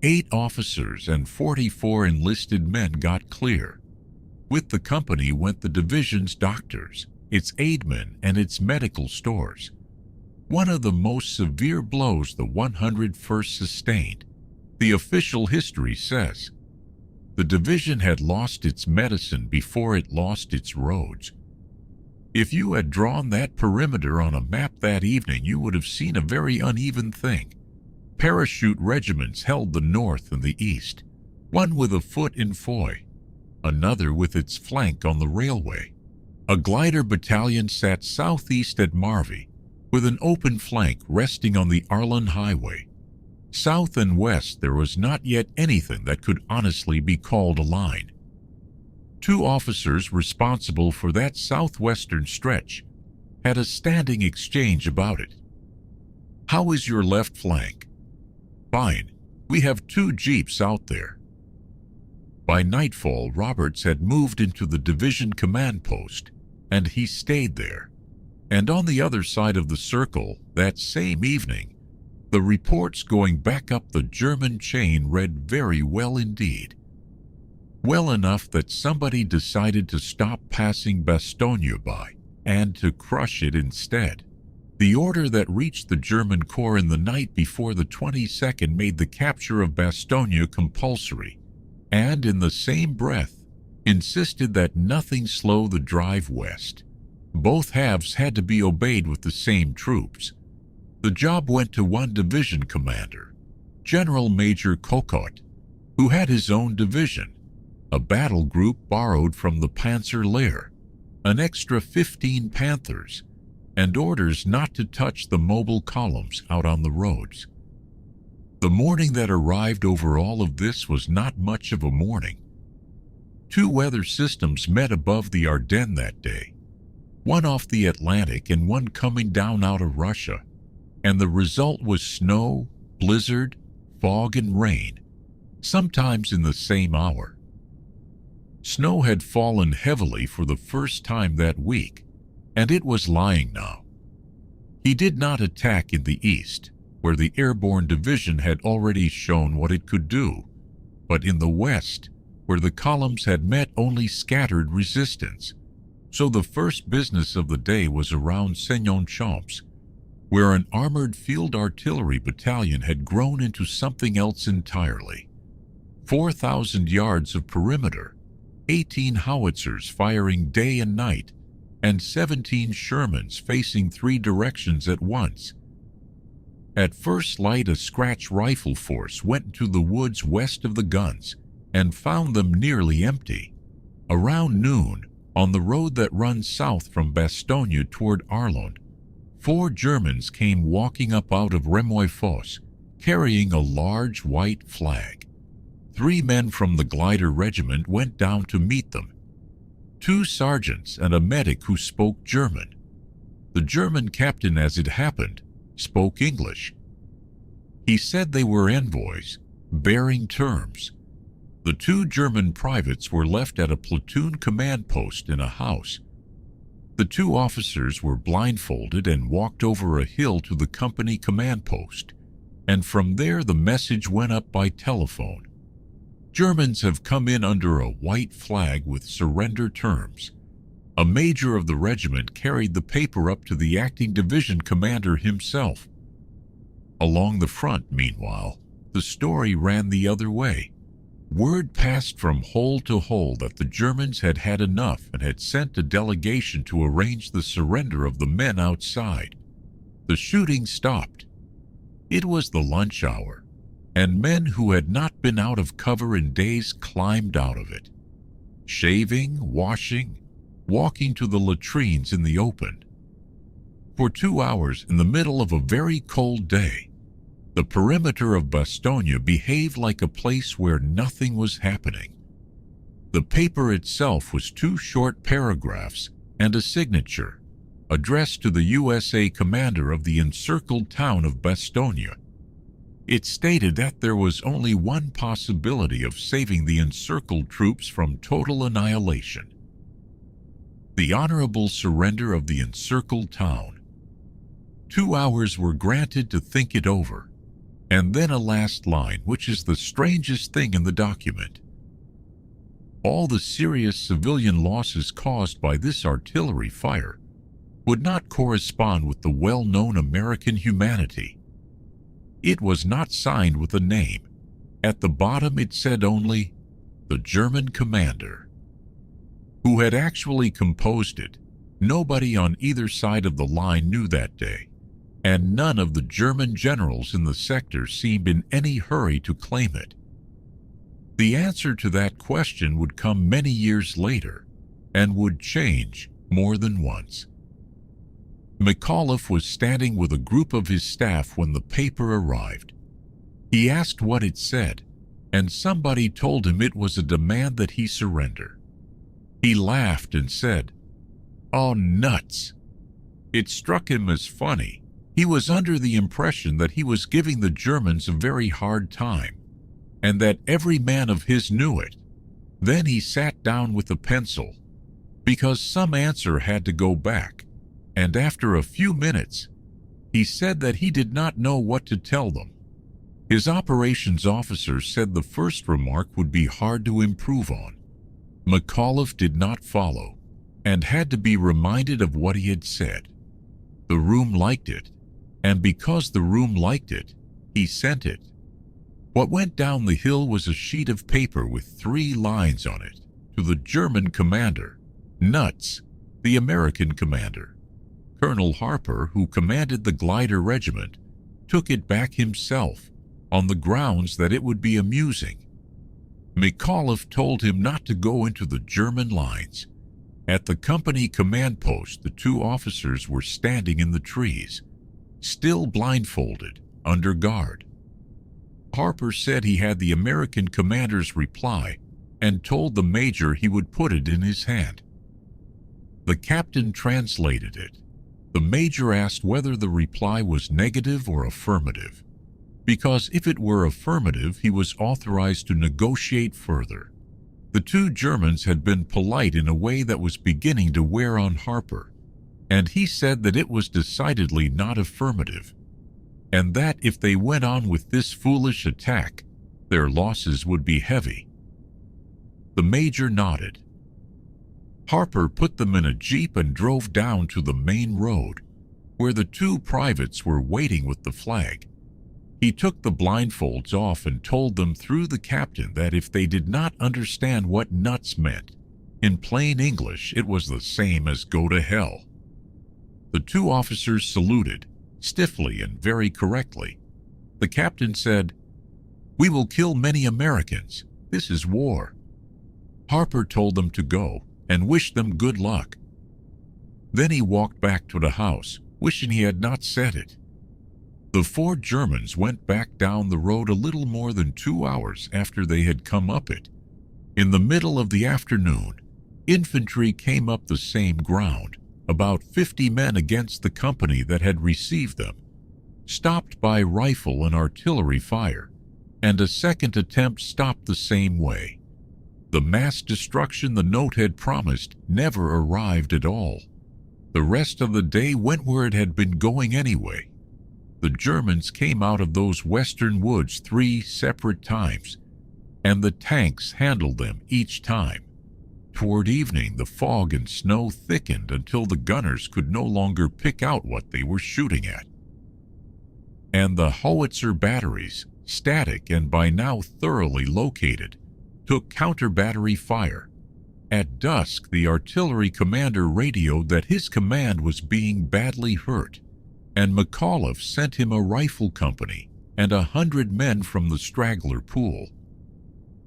8 officers and 44 enlisted men got clear. With the company went the division's doctors, its aidmen, and its medical stores. One of the most severe blows the 101st sustained, the official history says. The division had lost its medicine before it lost its roads. If you had drawn that perimeter on a map that evening, you would have seen a very uneven thing. Parachute regiments held the north and the east, one with a foot in Foy, another with its flank on the railway. A glider battalion sat southeast at Marvy, with an open flank resting on the Arlen Highway. South and west there was not yet anything that could honestly be called a line. Two officers responsible for that southwestern stretch had a standing exchange about it. "How is your left flank?" "Fine. We have 2 jeeps out there." By nightfall, Roberts had moved into the division command post, and he stayed there. And on the other side of the circle, that same evening, the reports going back up the German chain read very well indeed. Well enough that somebody decided to stop passing Bastogne by, and to crush it instead. The order that reached the German Corps in the night before the 22nd made the capture of Bastogne compulsory, and in the same breath insisted that nothing slow the drive west. Both halves had to be obeyed with the same troops. The job went to one division commander, General Major Cocotte, who had his own division, a battle group borrowed from the Panzer Lehr, an extra 15 Panthers, and orders not to touch the mobile columns out on the roads. The morning that arrived over all of this was not much of a morning. 2 weather systems met above the Ardennes that day, one off the Atlantic and one coming down out of Russia, and the result was snow, blizzard, fog, and rain, sometimes in the same hour. Snow had fallen heavily for the first time that week, and it was lying now. He did not attack in the east, where the airborne division had already shown what it could do, but in the west, where the columns had met only scattered resistance. So the first business of the day was around Seignon-Champs, where an armored field artillery battalion had grown into something else entirely. 4,000 yards of perimeter, 18 howitzers firing day and night, and 17 Shermans facing 3 directions at once. At first light, a scratch rifle force went into the woods west of the guns and found them nearly empty. Around noon, on the road that runs south from Bastogne toward Arlon, 4 Germans came walking up out of Remoy-Fosse, carrying a large white flag. 3 men from the glider regiment went down to meet them. 2 sergeants and a medic who spoke German. The German captain, as it happened, spoke English. He said they were envoys, bearing terms. The 2 German privates were left at a platoon command post in a house. The 2 officers were blindfolded and walked over a hill to the company command post, and from there the message went up by telephone. Germans have come in under a white flag with surrender terms. A major of the regiment carried the paper up to the acting division commander himself. Along the front, meanwhile, the story ran the other way. Word passed from hole to hole that the Germans had had enough and had sent a delegation to arrange the surrender of the men outside. The shooting stopped. It was the lunch hour, and men who had not been out of cover in days climbed out of it, shaving, washing, walking to the latrines in the open. For 2 hours in the middle of a very cold day, the perimeter of Bastogne behaved like a place where nothing was happening. The paper itself was 2 short paragraphs and a signature, addressed to the USA commander of the encircled town of Bastogne. It stated that there was only one possibility of saving the encircled troops from total annihilation: the honorable surrender of the encircled town. 2 hours were granted to think it over, and then a last line, which is the strangest thing in the document. All the serious civilian losses caused by this artillery fire would not correspond with the well-known American humanity. It was not signed with a name. At the bottom it said only, "The German Commander." Who had actually composed it, nobody on either side of the line knew that day. and none of the German generals in the sector seemed in any hurry to claim it. The answer to that question would come many years later and would change more than once. McAuliffe was standing with a group of his staff when the paper arrived. He asked what it said, and somebody told him it was a demand that he surrender. He laughed and said, "Oh, nuts." It struck him as funny. He was under the impression that he was giving the Germans a very hard time, and that every man of his knew it. Then he sat down with a pencil, because some answer had to go back, and after a few minutes, he said that he did not know what to tell them. His operations officer said the first remark would be hard to improve on. McAuliffe did not follow, and had to be reminded of what he had said. The room liked it, and because the room liked it, he sent it. What went down the hill was a sheet of paper with 3 lines on it to the German commander, Nuts, the American commander. Colonel Harper, who commanded the glider regiment, took it back himself on the grounds that it would be amusing. McAuliffe told him not to go into the German lines. At the company command post, the 2 officers were standing in the trees, still blindfolded, under guard. Harper said he had the American commander's reply and told the major he would put it in his hand. The captain translated it. The major asked whether the reply was negative or affirmative, because if it were affirmative, he was authorized to negotiate further. The 2 Germans had been polite in a way that was beginning to wear on Harper, and he said that it was decidedly not affirmative, and that if they went on with this foolish attack, their losses would be heavy. The major nodded. Harper put them in a jeep and drove down to the main road, where the 2 privates were waiting with the flag. He took the blindfolds off and told them through the captain that if they did not understand what nuts meant, in plain English it was the same as go to hell. The 2 officers saluted, stiffly and very correctly. The captain said, "We will kill many Americans. This is war." Harper told them to go and wished them good luck. Then he walked back to the house, wishing he had not said it. The 4 Germans went back down the road a little more than 2 hours after they had come up it. In the middle of the afternoon, infantry came up the same ground, about 50 men against the company that had received them, stopped by rifle and artillery fire, and a second attempt stopped the same way. The mass destruction the note had promised never arrived at all. The rest of the day went where it had been going anyway. The Germans came out of those western woods 3 separate times, and the tanks handled them each time. Toward evening, the fog and snow thickened until the gunners could no longer pick out what they were shooting at. And the howitzer batteries, static and by now thoroughly located, took counter-battery fire. At dusk, the artillery commander radioed that his command was being badly hurt, and McAuliffe sent him a rifle company and 100 men from the straggler pool.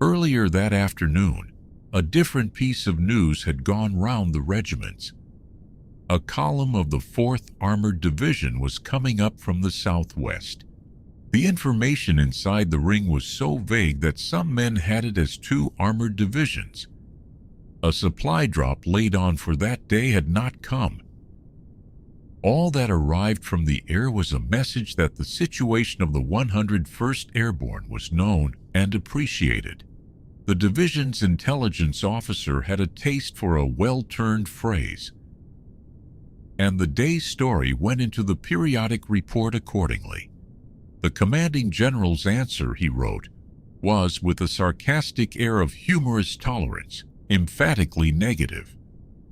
Earlier that afternoon, a different piece of news had gone round the regiments. A column of the 4th Armored Division was coming up from the southwest. The information inside the ring was so vague that some men had it as 2 armored divisions. A supply drop laid on for that day had not come. All that arrived from the air was a message that the situation of the 101st Airborne was known and appreciated. The division's intelligence officer had a taste for a well-turned phrase, and the day's story went into the periodic report accordingly. The commanding general's answer, he wrote, was, with a sarcastic air of humorous tolerance, emphatically negative.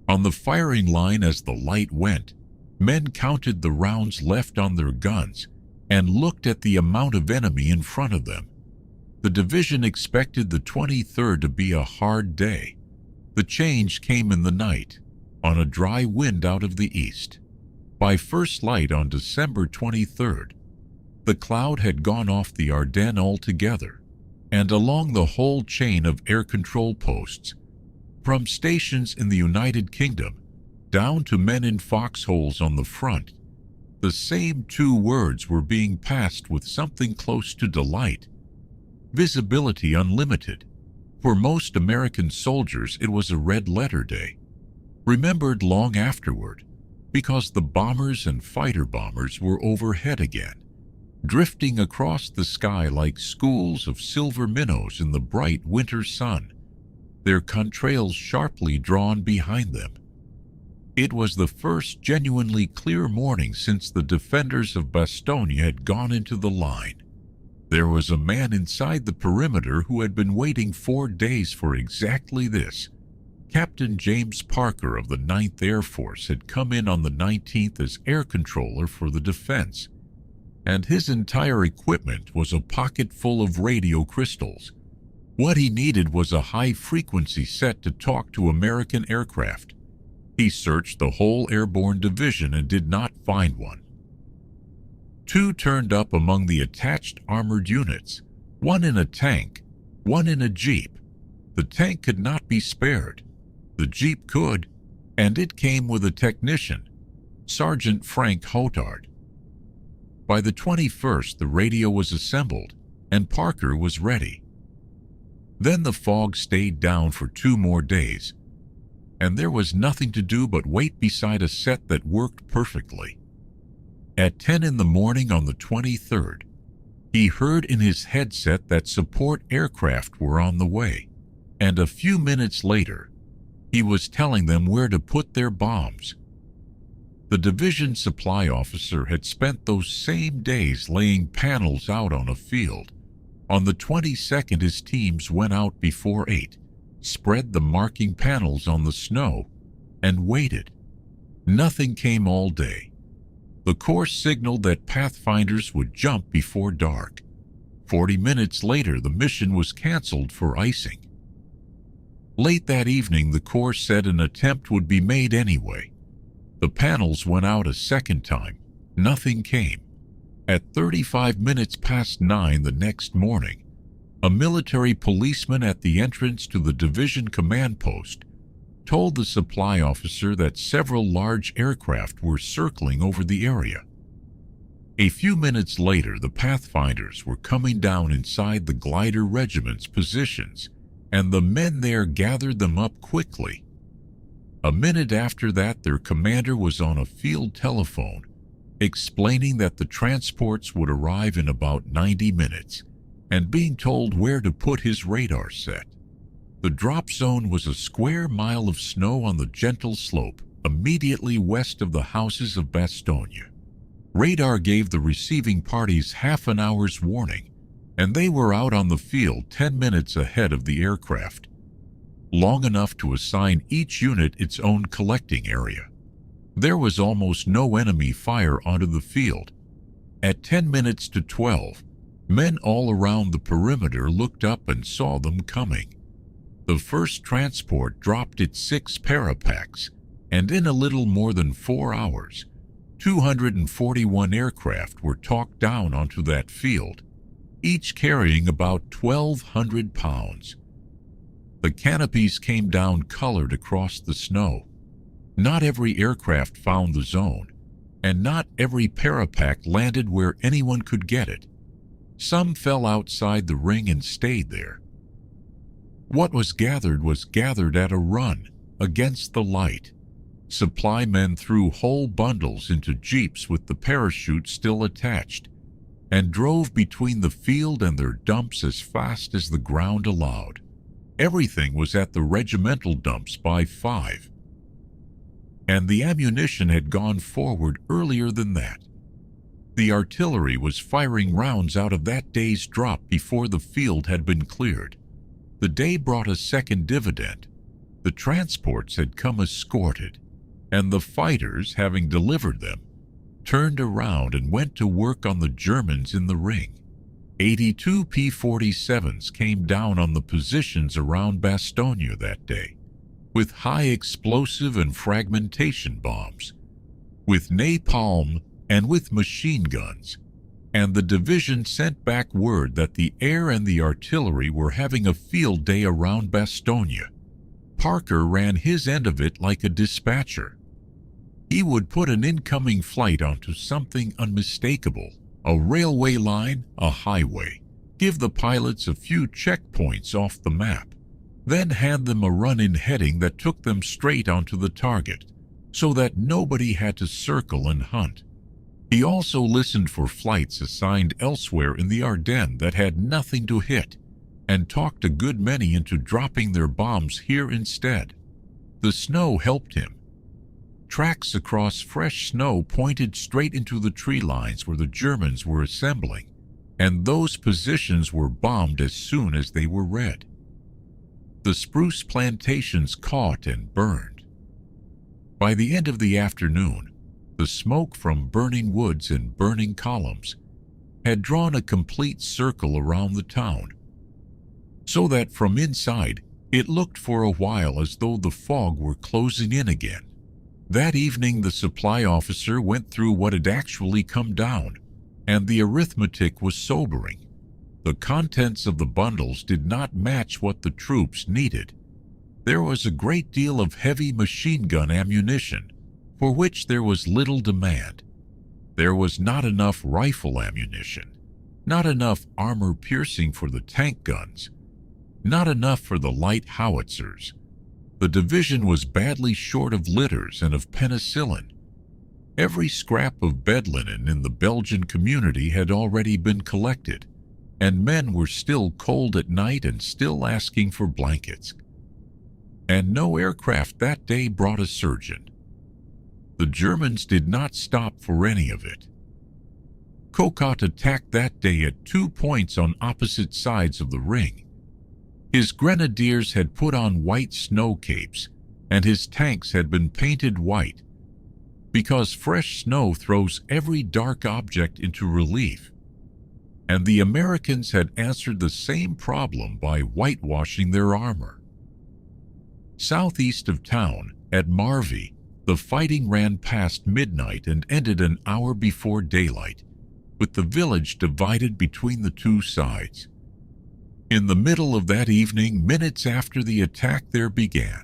On the firing line as the light went, men counted the rounds left on their guns and looked at the amount of enemy in front of them. The division expected the 23rd to be a hard day. The change came in the night, on a dry wind out of the east. By first light on December 23rd, the cloud had gone off the Ardennes altogether, and along the whole chain of air control posts, from stations in the United Kingdom down to men in foxholes on the front, the same two words were being passed with something close to delight: visibility unlimited. For most American soldiers, it was a red-letter day, remembered long afterward, because the bombers and fighter bombers were overhead again, drifting across the sky like schools of silver minnows in the bright winter sun, their contrails sharply drawn behind them. It was the first genuinely clear morning since the defenders of Bastogne had gone into the line. There was a man inside the perimeter who had been waiting 4 days for exactly this. Captain James Parker of the 9th Air Force had come in on the 19th as air controller for the defense, and his entire equipment was a pocket full of radio crystals. What he needed was a high-frequency set to talk to American aircraft. He searched the whole airborne division and did not find one. 2 turned up among the attached armored units, one in a tank, one in a jeep. The tank could not be spared. The jeep could, and it came with a technician, Sergeant Frank Hotard. By the 21st, the radio was assembled, and Parker was ready. Then the fog stayed down for 2 more days, and there was nothing to do but wait beside a set that worked perfectly. At 10 in the morning on the 23rd, he heard in his headset that support aircraft were on the way, and a few minutes later, he was telling them where to put their bombs. The division supply officer had spent those same days laying panels out on a field. On the 22nd, his teams went out before 8, spread the marking panels on the snow, and waited. Nothing came all day. The Corps signaled that pathfinders would jump before dark. 40 minutes later, the mission was canceled for icing. Late that evening, the Corps said an attempt would be made anyway. The panels went out a second time. Nothing came. At 35 minutes past 9 the next morning, a military policeman at the entrance to the division command post told the supply officer that several large aircraft were circling over the area. A few minutes later, the pathfinders were coming down inside the glider regiment's positions, and the men there gathered them up quickly. A minute after that, their commander was on a field telephone, explaining that the transports would arrive in about 90 minutes, and being told where to put his radar set. The drop zone was a square mile of snow on the gentle slope immediately west of the houses of Bastogne. Radar gave the receiving parties half an hour's warning, and they were out on the field 10 minutes ahead of the aircraft, long enough to assign each unit its own collecting area. There was almost no enemy fire onto the field. At 10 minutes to 12, men all around the perimeter looked up and saw them coming. The first transport dropped its 6 parapacks, and in a little more than 4 hours, 241 aircraft were talked down onto that field, each carrying about 1,200 pounds. The canopies came down colored across the snow. Not every aircraft found the zone, and not every parapack landed where anyone could get it. Some fell outside the ring and stayed there. What was gathered at a run, against the light. Supply men threw whole bundles into jeeps with the parachute still attached, and drove between the field and their dumps as fast as the ground allowed. Everything was at the regimental dumps by 5. And the ammunition had gone forward earlier than that. The artillery was firing rounds out of that day's drop before the field had been cleared. The day brought a second dividend. The transports had come escorted, and the fighters, having delivered them, turned around and went to work on the Germans in the ring. 82 P-47s came down on the positions around Bastogne that day, with high explosive and fragmentation bombs. with napalm and with machine guns, and the division sent back word that the air and the artillery were having a field day around Bastogne. Parker ran his end of it like a dispatcher. He would put an incoming flight onto something unmistakable, a railway line, a highway, give the pilots a few checkpoints off the map, then hand them a run-in heading that took them straight onto the target, so that nobody had to circle and hunt. He also listened for flights assigned elsewhere in the Ardennes that had nothing to hit, and talked a good many into dropping their bombs here instead. The snow helped him. Tracks across fresh snow pointed straight into the tree lines where the Germans were assembling, and those positions were bombed as soon as they were read. The spruce plantations caught and burned. By the end of the afternoon, the smoke from burning woods and burning columns had drawn a complete circle around the town, so that from inside it looked for a while as though the fog were closing in again. That evening the supply officer went through what had actually come down, and the arithmetic was sobering. The contents of the bundles did not match what the troops needed. There was a great deal of heavy machine gun ammunition, for which there was little demand. There was not enough rifle ammunition, not enough armor-piercing for the tank guns, not enough for the light howitzers. The division was badly short of litters and of penicillin. Every scrap of bed linen in the Belgian community had already been collected, and men were still cold at night and still asking for blankets. And no aircraft that day brought a surgeon. The Germans did not stop for any of it. Kokot attacked that day at 2 points on opposite sides of the ring. His grenadiers had put on white snow capes, and his tanks had been painted white, because fresh snow throws every dark object into relief. And the Americans had answered the same problem by whitewashing their armor. Southeast of town, at Marvy, the fighting ran past midnight and ended an hour before daylight, with the village divided between the two sides. In the middle of that evening, minutes after the attack there began,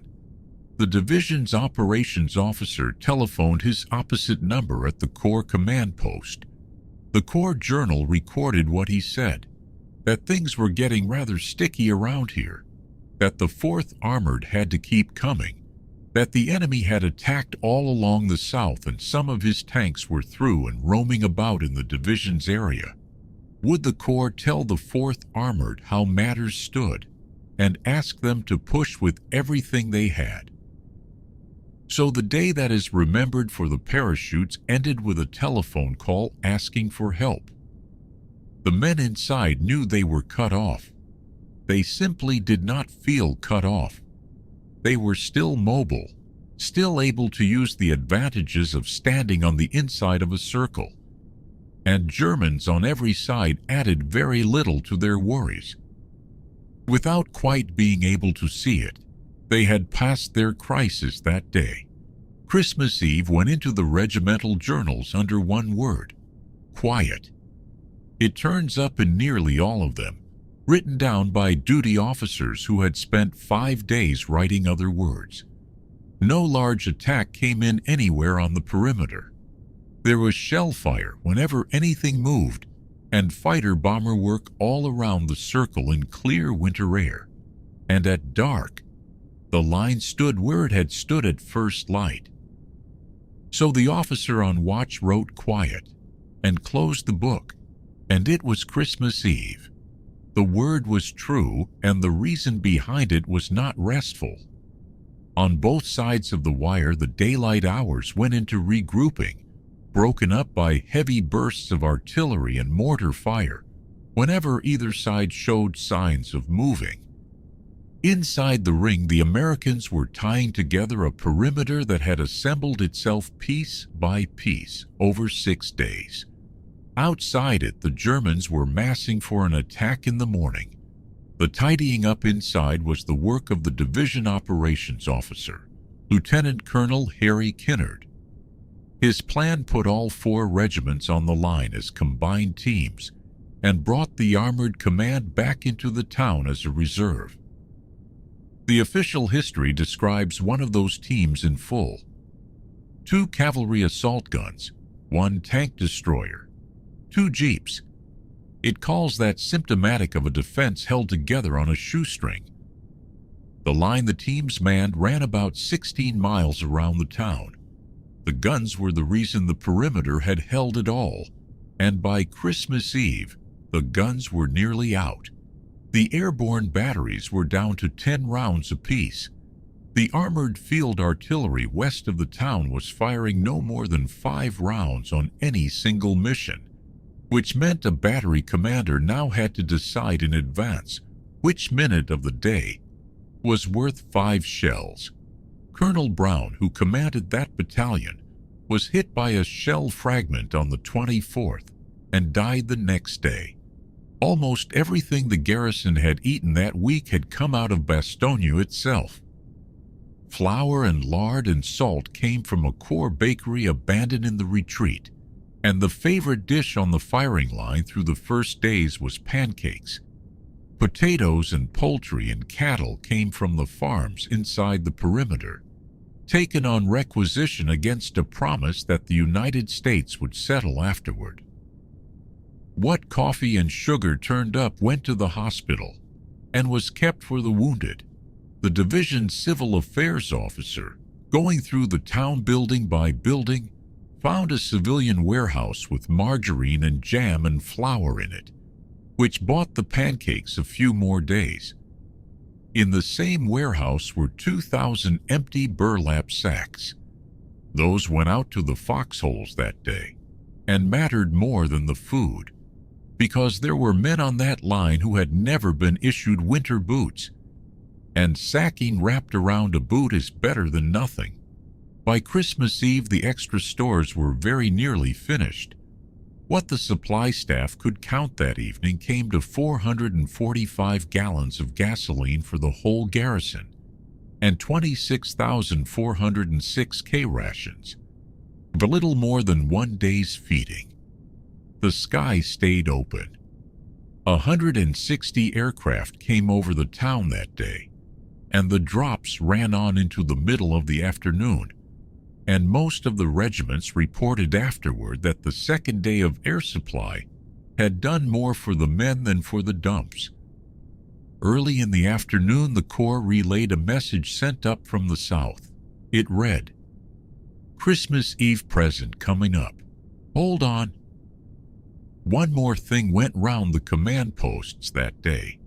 the division's operations officer telephoned his opposite number at the Corps command post. The Corps journal recorded what he said, that things were getting rather sticky around here, that the 4th Armored had to keep coming, that the enemy had attacked all along the south and some of his tanks were through and roaming about in the division's area. Would the Corps tell the 4th Armored how matters stood and ask them to push with everything they had? So the day that is remembered for the parachutes ended with a telephone call asking for help. The men inside knew they were cut off. They simply did not feel cut off. They were still mobile, still able to use the advantages of standing on the inside of a circle. And Germans on every side added very little to their worries. Without quite being able to see it, they had passed their crisis that day. Christmas Eve went into the regimental journals under one word: quiet. It turns up in nearly all of them, written down by duty officers who had spent 5 days writing other words. No large attack came in anywhere on the perimeter. There was shell fire whenever anything moved, and fighter-bomber work all around the circle in clear winter air. And at dark, the line stood where it had stood at first light. So the officer on watch wrote quiet, and closed the book, and it was Christmas Eve. The word was true, and the reason behind it was not restful. On both sides of the wire, the daylight hours went into regrouping, broken up by heavy bursts of artillery and mortar fire whenever either side showed signs of moving. Inside the ring, the Americans were tying together a perimeter that had assembled itself piece by piece over 6 days. Outside it, the Germans were massing for an attack in the morning. The tidying up inside was the work of the division operations officer, Lieutenant Colonel Harry Kinnard. His plan put all 4 regiments on the line as combined teams and brought the armored command back into the town as a reserve. The official history describes one of those teams in full. 2 cavalry assault guns, 1 tank destroyer, 2 jeeps. It calls that symptomatic of a defense held together on a shoestring. The line the teams manned ran about 16 miles around the town. The guns were the reason the perimeter had held at all, and by Christmas Eve, the guns were nearly out. The airborne batteries were down to 10 rounds apiece. The armored field artillery west of the town was firing no more than 5 rounds on any single mission, which meant a battery commander now had to decide in advance which minute of the day was worth 5 shells. Colonel Brown, who commanded that battalion, was hit by a shell fragment on the 24th and died the next day. Almost everything the garrison had eaten that week had come out of Bastogne itself. Flour and lard and salt came from a Corps bakery abandoned in the retreat, and the favorite dish on the firing line through the first days was pancakes. Potatoes and poultry and cattle came from the farms inside the perimeter, taken on requisition against a promise that the United States would settle afterward. What coffee and sugar turned up went to the hospital and was kept for the wounded. The division's civil affairs officer, going through the town building by building, found a civilian warehouse with margarine and jam and flour in it, which bought the pancakes a few more days. In the same warehouse were 2,000 empty burlap sacks. Those went out to the foxholes that day and mattered more than the food, because there were men on that line who had never been issued winter boots, and sacking wrapped around a boot is better than nothing. By Christmas Eve, the extra stores were very nearly finished. What the supply staff could count that evening came to 445 gallons of gasoline for the whole garrison and 26,406 K rations, a little more than 1 day's feeding. The sky stayed open. 160 aircraft came over the town that day, and the drops ran on into the middle of the afternoon, and most of the regiments reported afterward that the second day of air supply had done more for the men than for the dumps. Early in the afternoon, the Corps relayed a message sent up from the south. It read, "Christmas Eve present coming up. Hold on." One more thing went round the command posts that day.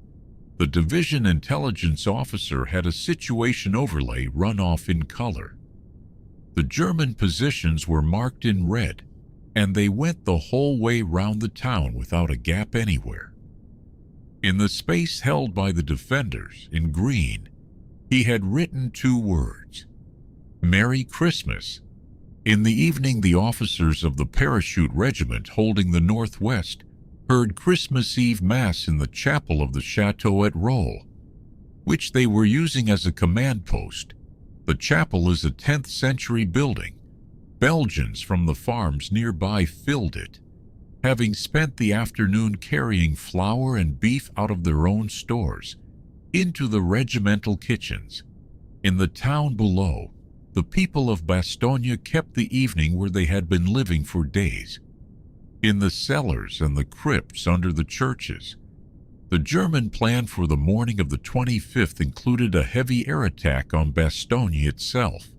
The division intelligence officer had a situation overlay run off in color. The German positions were marked in red, and they went the whole way round the town without a gap anywhere. In the space held by the defenders, in green, he had written 2 words, "Merry Christmas." In the evening, the officers of the parachute regiment holding the Northwest heard Christmas Eve Mass in the chapel of the chateau at Rolle, which they were using as a command post. The chapel is a 10th century building. Belgians from the farms nearby filled it, having spent the afternoon carrying flour and beef out of their own stores into the regimental kitchens. In the town below, the people of Bastogne kept the evening where they had been living for days, in the cellars and the crypts under the churches. The German plan for the morning of the 25th included a heavy air attack on Bastogne itself.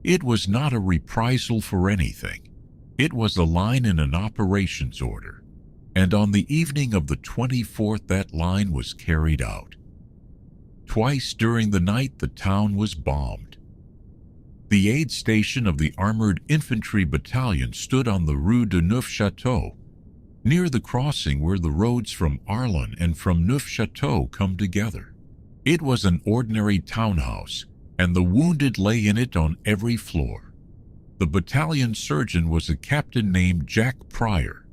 It was not a reprisal for anything. It was a line in an operations order, and on the evening of the 24th that line was carried out. Twice during the night the town was bombed. The aid station of the Armored Infantry Battalion stood on the Rue de Neufchâteau, near the crossing where the roads from Arlennes and from Neufchâteau come together. It was an ordinary townhouse, and the wounded lay in it on every floor. The battalion surgeon was a captain named Jack Pryor,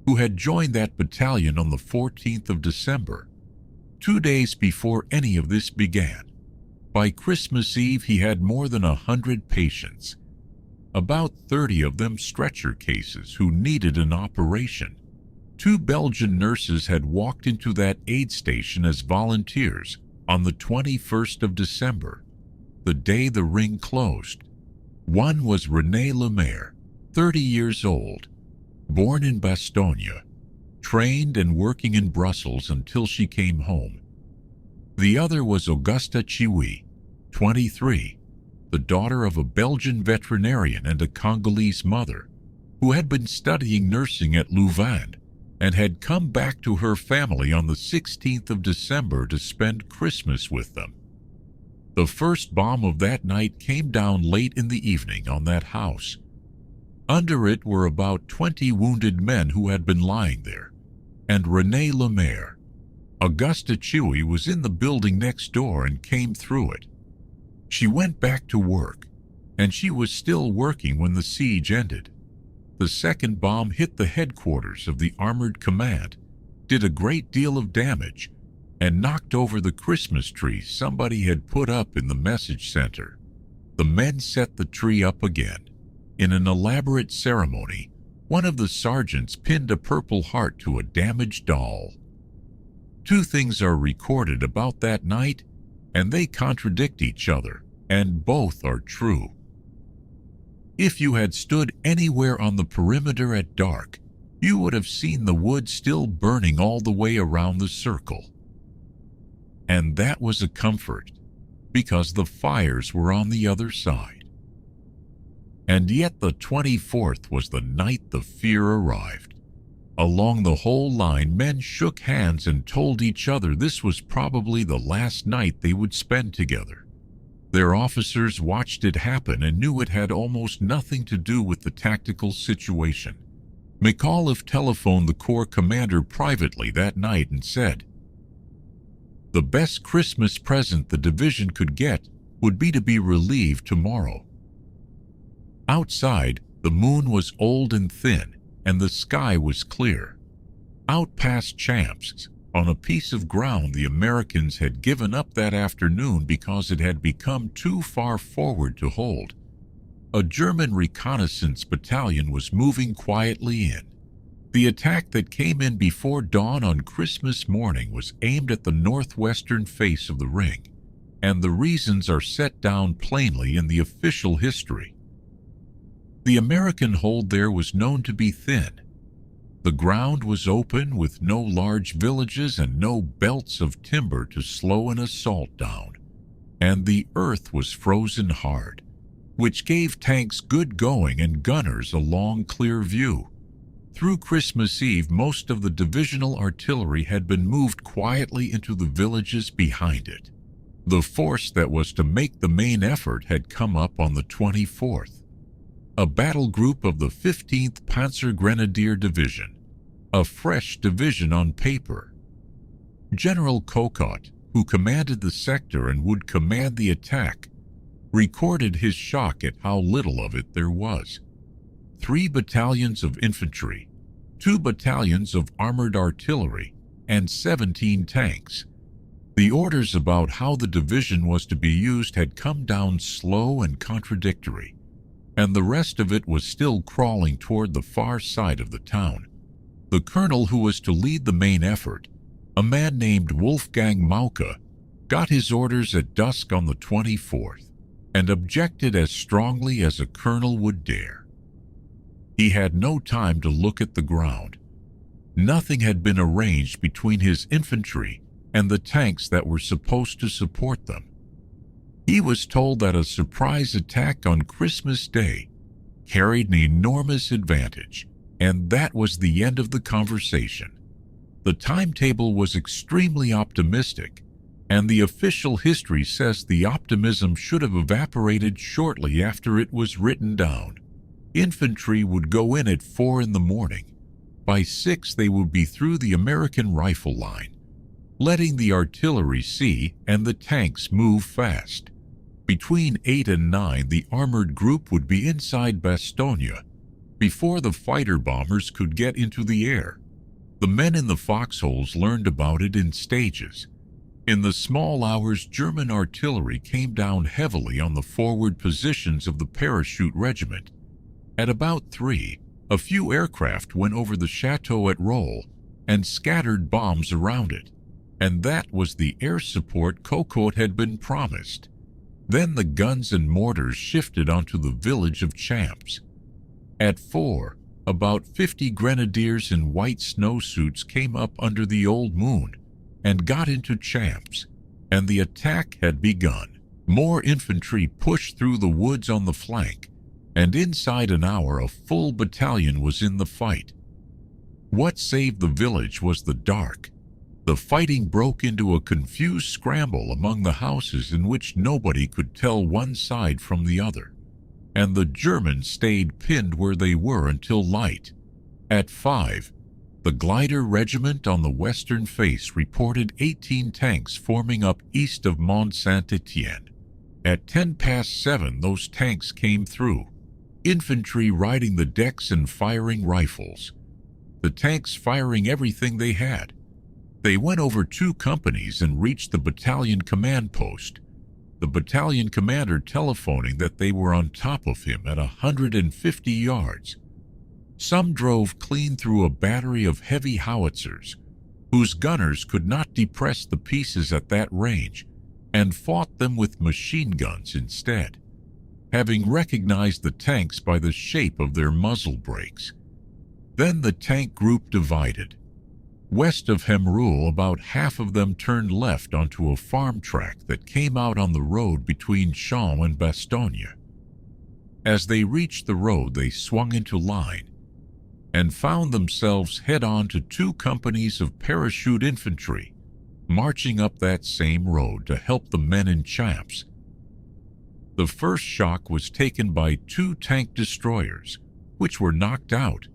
who had joined that battalion on the 14th of December, 2 days before any of this began. By Christmas Eve he had more than 100 patients. about 30 of them stretcher cases who needed an operation. 2 Belgian nurses had walked into that aid station as volunteers on the 21st of December, the day the ring closed. One was Renée Lemaire, 30 years old, born in Bastogne, trained and working in Brussels until she came home. The other was Auguste Chiwi, 23, the daughter of a Belgian veterinarian and a Congolese mother, who had been studying nursing at Louvain and had come back to her family on the 16th of December to spend Christmas with them. The first bomb of that night came down late in the evening on that house. Under it were about 20 wounded men who had been lying there, and Renée Lemaire. Auguste Chiwi was in the building next door and came through it. She went back to work, and she was still working when the siege ended. The second bomb hit the headquarters of the Armored Command, did a great deal of damage, and knocked over the Christmas tree somebody had put up in the message center. The men set the tree up again. In an elaborate ceremony, one of the sergeants pinned a purple heart to a damaged doll. 2 things are recorded about that night, and they contradict each other, and both are true. If you had stood anywhere on the perimeter at dark, you would have seen the wood still burning all the way around the circle. And that was a comfort, because the fires were on the other side. And yet the 24th was the night the fear arrived. Along the whole line, men shook hands and told each other this was probably the last night they would spend together. Their officers watched it happen and knew it had almost nothing to do with the tactical situation. McAuliffe telephoned the Corps commander privately that night and said, "The best Christmas present the division could get would be to be relieved tomorrow." Outside, the moon was old and thin, and the sky was clear. Out past Champs, on a piece of ground the Americans had given up that afternoon because it had become too far forward to hold, a German reconnaissance battalion was moving quietly in. The attack that came in before dawn on Christmas morning was aimed at the northwestern face of the ring, and the reasons are set down plainly in the official history. The American hold there was known to be thin. The ground was open with no large villages and no belts of timber to slow an assault down, and the earth was frozen hard, which gave tanks good going and gunners a long, clear view. Through Christmas Eve, most of the divisional artillery had been moved quietly into the villages behind it. The force that was to make the main effort had come up on the 24th. A battle group of the 15th Panzer Grenadier Division, a fresh division on paper. General Kokot, who commanded the sector and would command the attack, recorded his shock at how little of it there was. 3 battalions of infantry, 2 battalions of armored artillery, and 17 tanks. The orders about how the division was to be used had come down slow and contradictory, and the rest of it was still crawling toward the far side of the town. The colonel who was to lead the main effort, a man named Wolfgang Mauke, got his orders at dusk on the 24th and objected as strongly as a colonel would dare. He had no time to look at the ground. Nothing had been arranged between his infantry and the tanks that were supposed to support them. He was told that a surprise attack on Christmas Day carried an enormous advantage, and that was the end of the conversation. The timetable was extremely optimistic, and the official history says the optimism should have evaporated shortly after it was written down. Infantry would go in at 4 in the morning. By 6 they would be through the American rifle line, letting the artillery see and the tanks move fast. Between 8 and 9 the armored group would be inside Bastogne before the fighter bombers could get into the air. The men in the foxholes learned about it in stages. In the small hours, German artillery came down heavily on the forward positions of the parachute regiment At about 3, a few aircraft went over the chateau at Rolle and scattered bombs around it, and that was the air support Cocotte had been promised. Then the guns and mortars shifted onto the village of Champs. At 4, about 50 grenadiers in white snowsuits came up under the old moon and got into Champs, and the attack had begun. More infantry pushed through the woods on the flank, and inside an hour a full battalion was in the fight. What saved the village was the dark. The fighting broke into a confused scramble among the houses in which nobody could tell one side from the other, and the Germans stayed pinned where they were until light. At 5, the glider regiment on the western face reported 18 tanks forming up east of Mont Saint-Étienne. At 7:10, those tanks came through, infantry riding the decks and firing rifles. The tanks firing everything they had. They went over 2 companies and reached the battalion command post, the battalion commander telephoning that they were on top of him at 150 yards. Some drove clean through a battery of heavy howitzers, whose gunners could not depress the pieces at that range, and fought them with machine guns instead, having recognized the tanks by the shape of their muzzle brakes. Then the tank group divided. West of Hemrul, about half of them turned left onto a farm track that came out on the road between Champs and Bastogne. As they reached the road, they swung into line and found themselves head-on to 2 companies of parachute infantry marching up that same road to help the men in Champs. The first shock was taken by 2 tank destroyers, which were knocked out.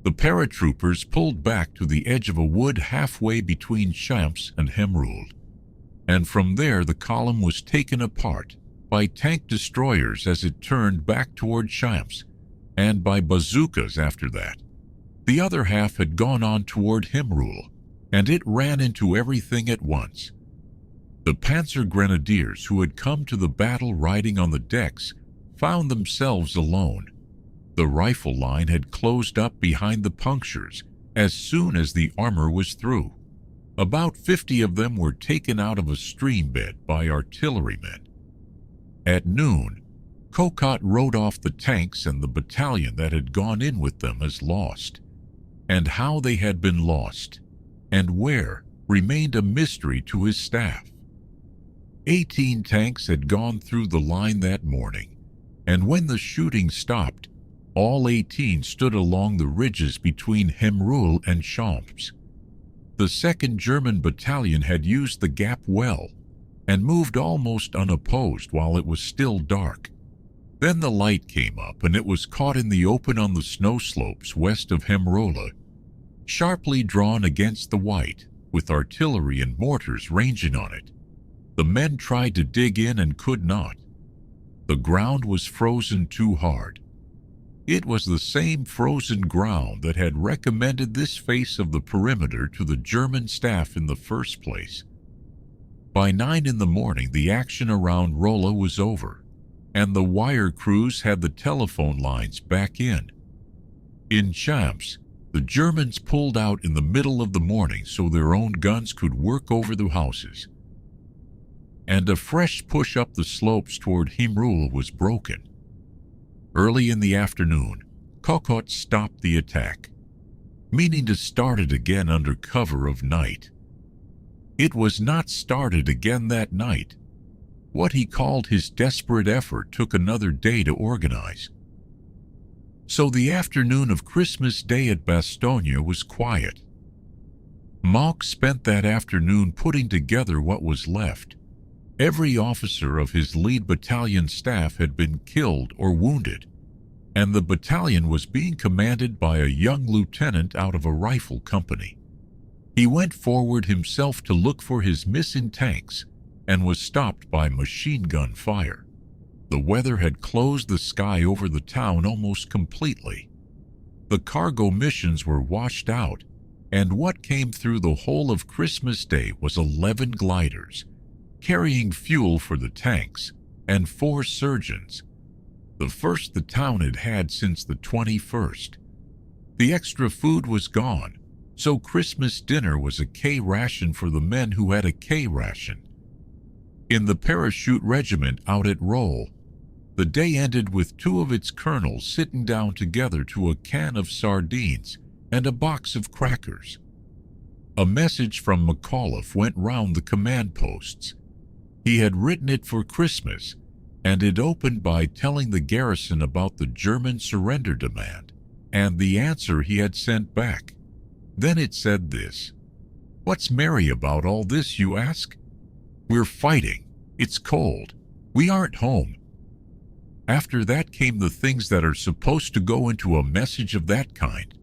The paratroopers pulled back to the edge of a wood halfway between Champs and Hemrul, and from there the column was taken apart by tank destroyers as it turned back toward Champs, and by bazookas after that. The other half had gone on toward Hemrul, and it ran into everything at once. The Panzer Grenadiers, who had come to the battle riding on the decks, found themselves alone. The rifle line had closed up behind the punctures as soon as the armor was through. About 50 of them were taken out of a stream bed by artillerymen. At noon, Cocotte wrote off the tanks and the battalion that had gone in with them as lost, and how they had been lost, and where, remained a mystery to his staff. 18 tanks had gone through the line that morning, and when the shooting stopped, all 18 stood along the ridges between Hemrul and Champs. The 2nd German Battalion had used the gap well and moved almost unopposed while it was still dark. Then the light came up and it was caught in the open on the snow slopes west of Hemrul, sharply drawn against the white, with artillery and mortars ranging on it. The men tried to dig in and could not. The ground was frozen too hard. It was the same frozen ground that had recommended this face of the perimeter to the German staff in the first place. By 9 in the morning, the action around Rolle was over, and the wire crews had the telephone lines back in. In Champs, the Germans pulled out in the middle of the morning so their own guns could work over the houses, and a fresh push up the slopes toward Hemrul was broken. Early in the afternoon, Cocotte stopped the attack, meaning to start it again under cover of night. It was not started again that night. What he called his desperate effort took another day to organize. So the afternoon of Christmas Day at Bastogne was quiet. Mauch spent that afternoon putting together what was left. Every officer of his lead battalion staff had been killed or wounded, and the battalion was being commanded by a young lieutenant out of a rifle company. He went forward himself to look for his missing tanks and was stopped by machine gun fire. The weather had closed the sky over the town almost completely. The cargo missions were washed out, and what came through the whole of Christmas Day was 11 gliders, carrying fuel for the tanks, and 4 surgeons. the first the town had had since the 21st. The extra food was gone, so Christmas dinner was a K ration for the men who had a K ration. In the parachute regiment out at Roll, the day ended with 2 of its colonels sitting down together to a can of sardines and a box of crackers. A message from McAuliffe went round the command posts. He had written it for Christmas, and it opened by telling the garrison about the German surrender demand and the answer he had sent back. Then it said this: "What's merry about all this, you ask? We're fighting. It's cold. We aren't home." After that came the things that are supposed to go into a message of that kind.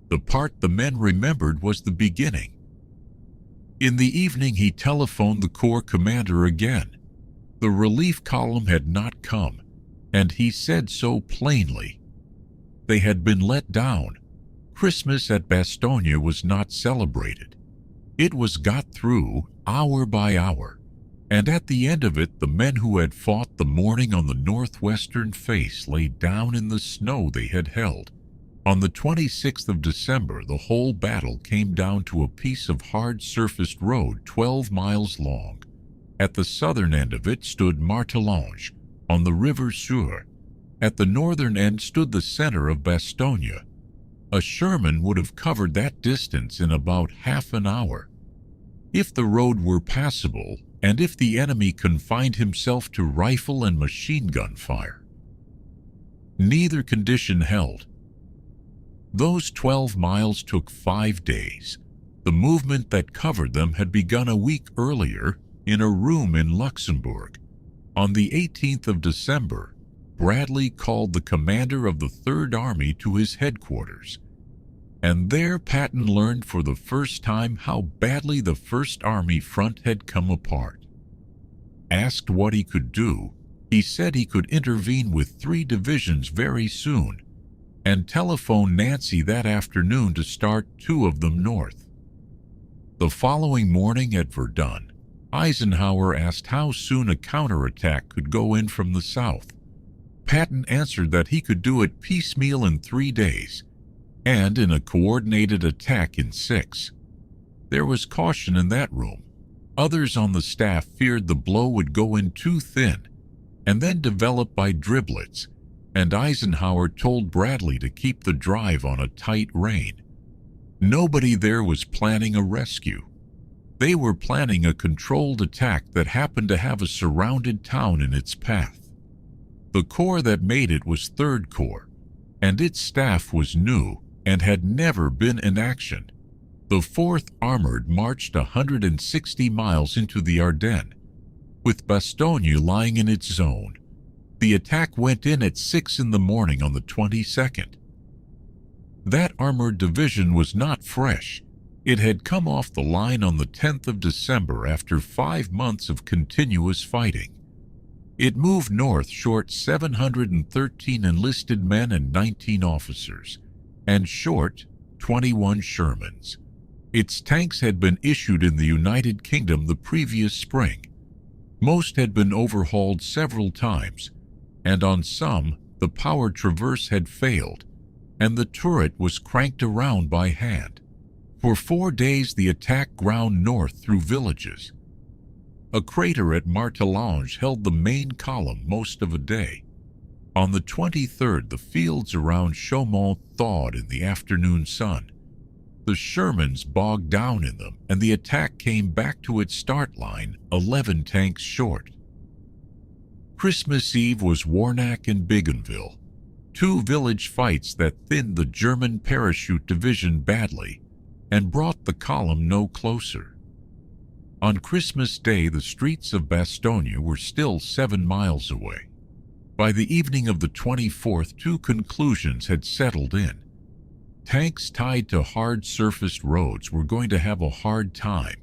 The part the men remembered was the beginning. In the evening he telephoned the Corps commander again. The relief column had not come, and he said so plainly. They had been let down. Christmas at Bastogne was not celebrated. It was got through hour by hour, and at the end of it the men who had fought the morning on the northwestern face lay down in the snow they had held. On the 26th of December, the whole battle came down to a piece of hard-surfaced road 12 miles long. At the southern end of it stood Martelange, on the river Suir. At the northern end stood the center of Bastogne. A Sherman would have covered that distance in about half an hour. If the road were passable, and if the enemy confined himself to rifle and machine gun fire. Neither condition held. Those 12 miles took 5 days. The movement that covered them had begun a week earlier in a room in Luxembourg. On the 18th of December, Bradley called the commander of the Third Army to his headquarters. And there Patton learned for the first time how badly the First Army front had come apart. Asked what he could do, he said he could intervene with 3 divisions very soon, and telephoned Nancy that afternoon to start 2 of them north. The following morning at Verdun, Eisenhower asked how soon a counterattack could go in from the south. Patton answered that he could do it piecemeal in 3 days, and in a coordinated attack in 6. There was caution in that room. Others on the staff feared the blow would go in too thin, and then develop by driblets, and Eisenhower told Bradley to keep the drive on a tight rein. Nobody there was planning a rescue. They were planning a controlled attack that happened to have a surrounded town in its path. The corps that made it was 3rd Corps, and its staff was new and had never been in action. The 4th Armored marched 160 miles into the Ardennes, with Bastogne lying in its zone. The attack went in at 6 in the morning on the 22nd. That armored division was not fresh. It had come off the line on the 10th of December after 5 months of continuous fighting. It moved north short 713 enlisted men and 19 officers, and short 21 Shermans. Its tanks had been issued in the United Kingdom the previous spring. Most had been overhauled several times, and on some the power traverse had failed, and the turret was cranked around by hand. For 4 days the attack ground north through villages. A crater at Martelange held the main column most of a day. On the 23rd, the fields around Chaumont thawed in the afternoon sun. The Shermans bogged down in them, and the attack came back to its start line 11 tanks short. Christmas Eve was Warnack and Bougainville, 2 village fights that thinned the German parachute division badly and brought the column no closer. On Christmas Day, the streets of Bastogne were still 7 miles away. By the evening of the 24th, 2 conclusions had settled in. Tanks tied to hard-surfaced roads were going to have a hard time,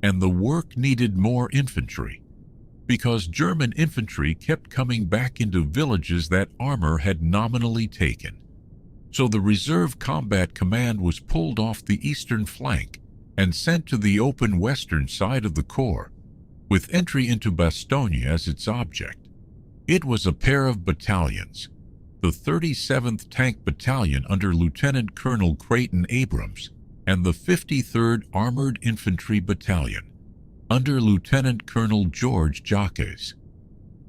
and the work needed more infantry, because German infantry kept coming back into villages that armor had nominally taken. So the Reserve Combat Command was pulled off the eastern flank and sent to the open western side of the corps, with entry into Bastogne as its object. It was a pair of battalions, the 37th Tank Battalion under Lieutenant Colonel Creighton Abrams and the 53rd Armored Infantry Battalion under Lieutenant Colonel George Jacques.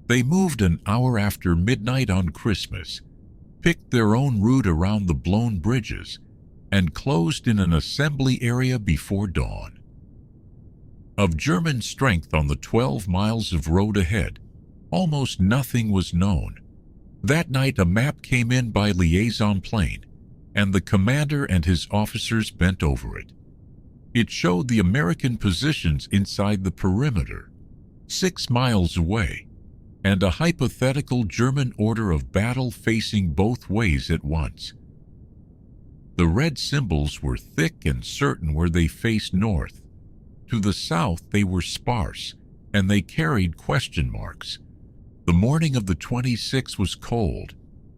They moved an hour after midnight on Christmas, picked their own route around the blown bridges, and closed in an assembly area before dawn. Of German strength on the 12 miles of road ahead, almost nothing was known. That night a map came in by liaison plane, and the commander and his officers bent over it. It showed the American positions inside the perimeter, 6 miles away, and a hypothetical German order of battle facing both ways at once. The red symbols were thick and certain where they faced north. To the south they were sparse, and they carried question marks. The morning of the 26th was cold,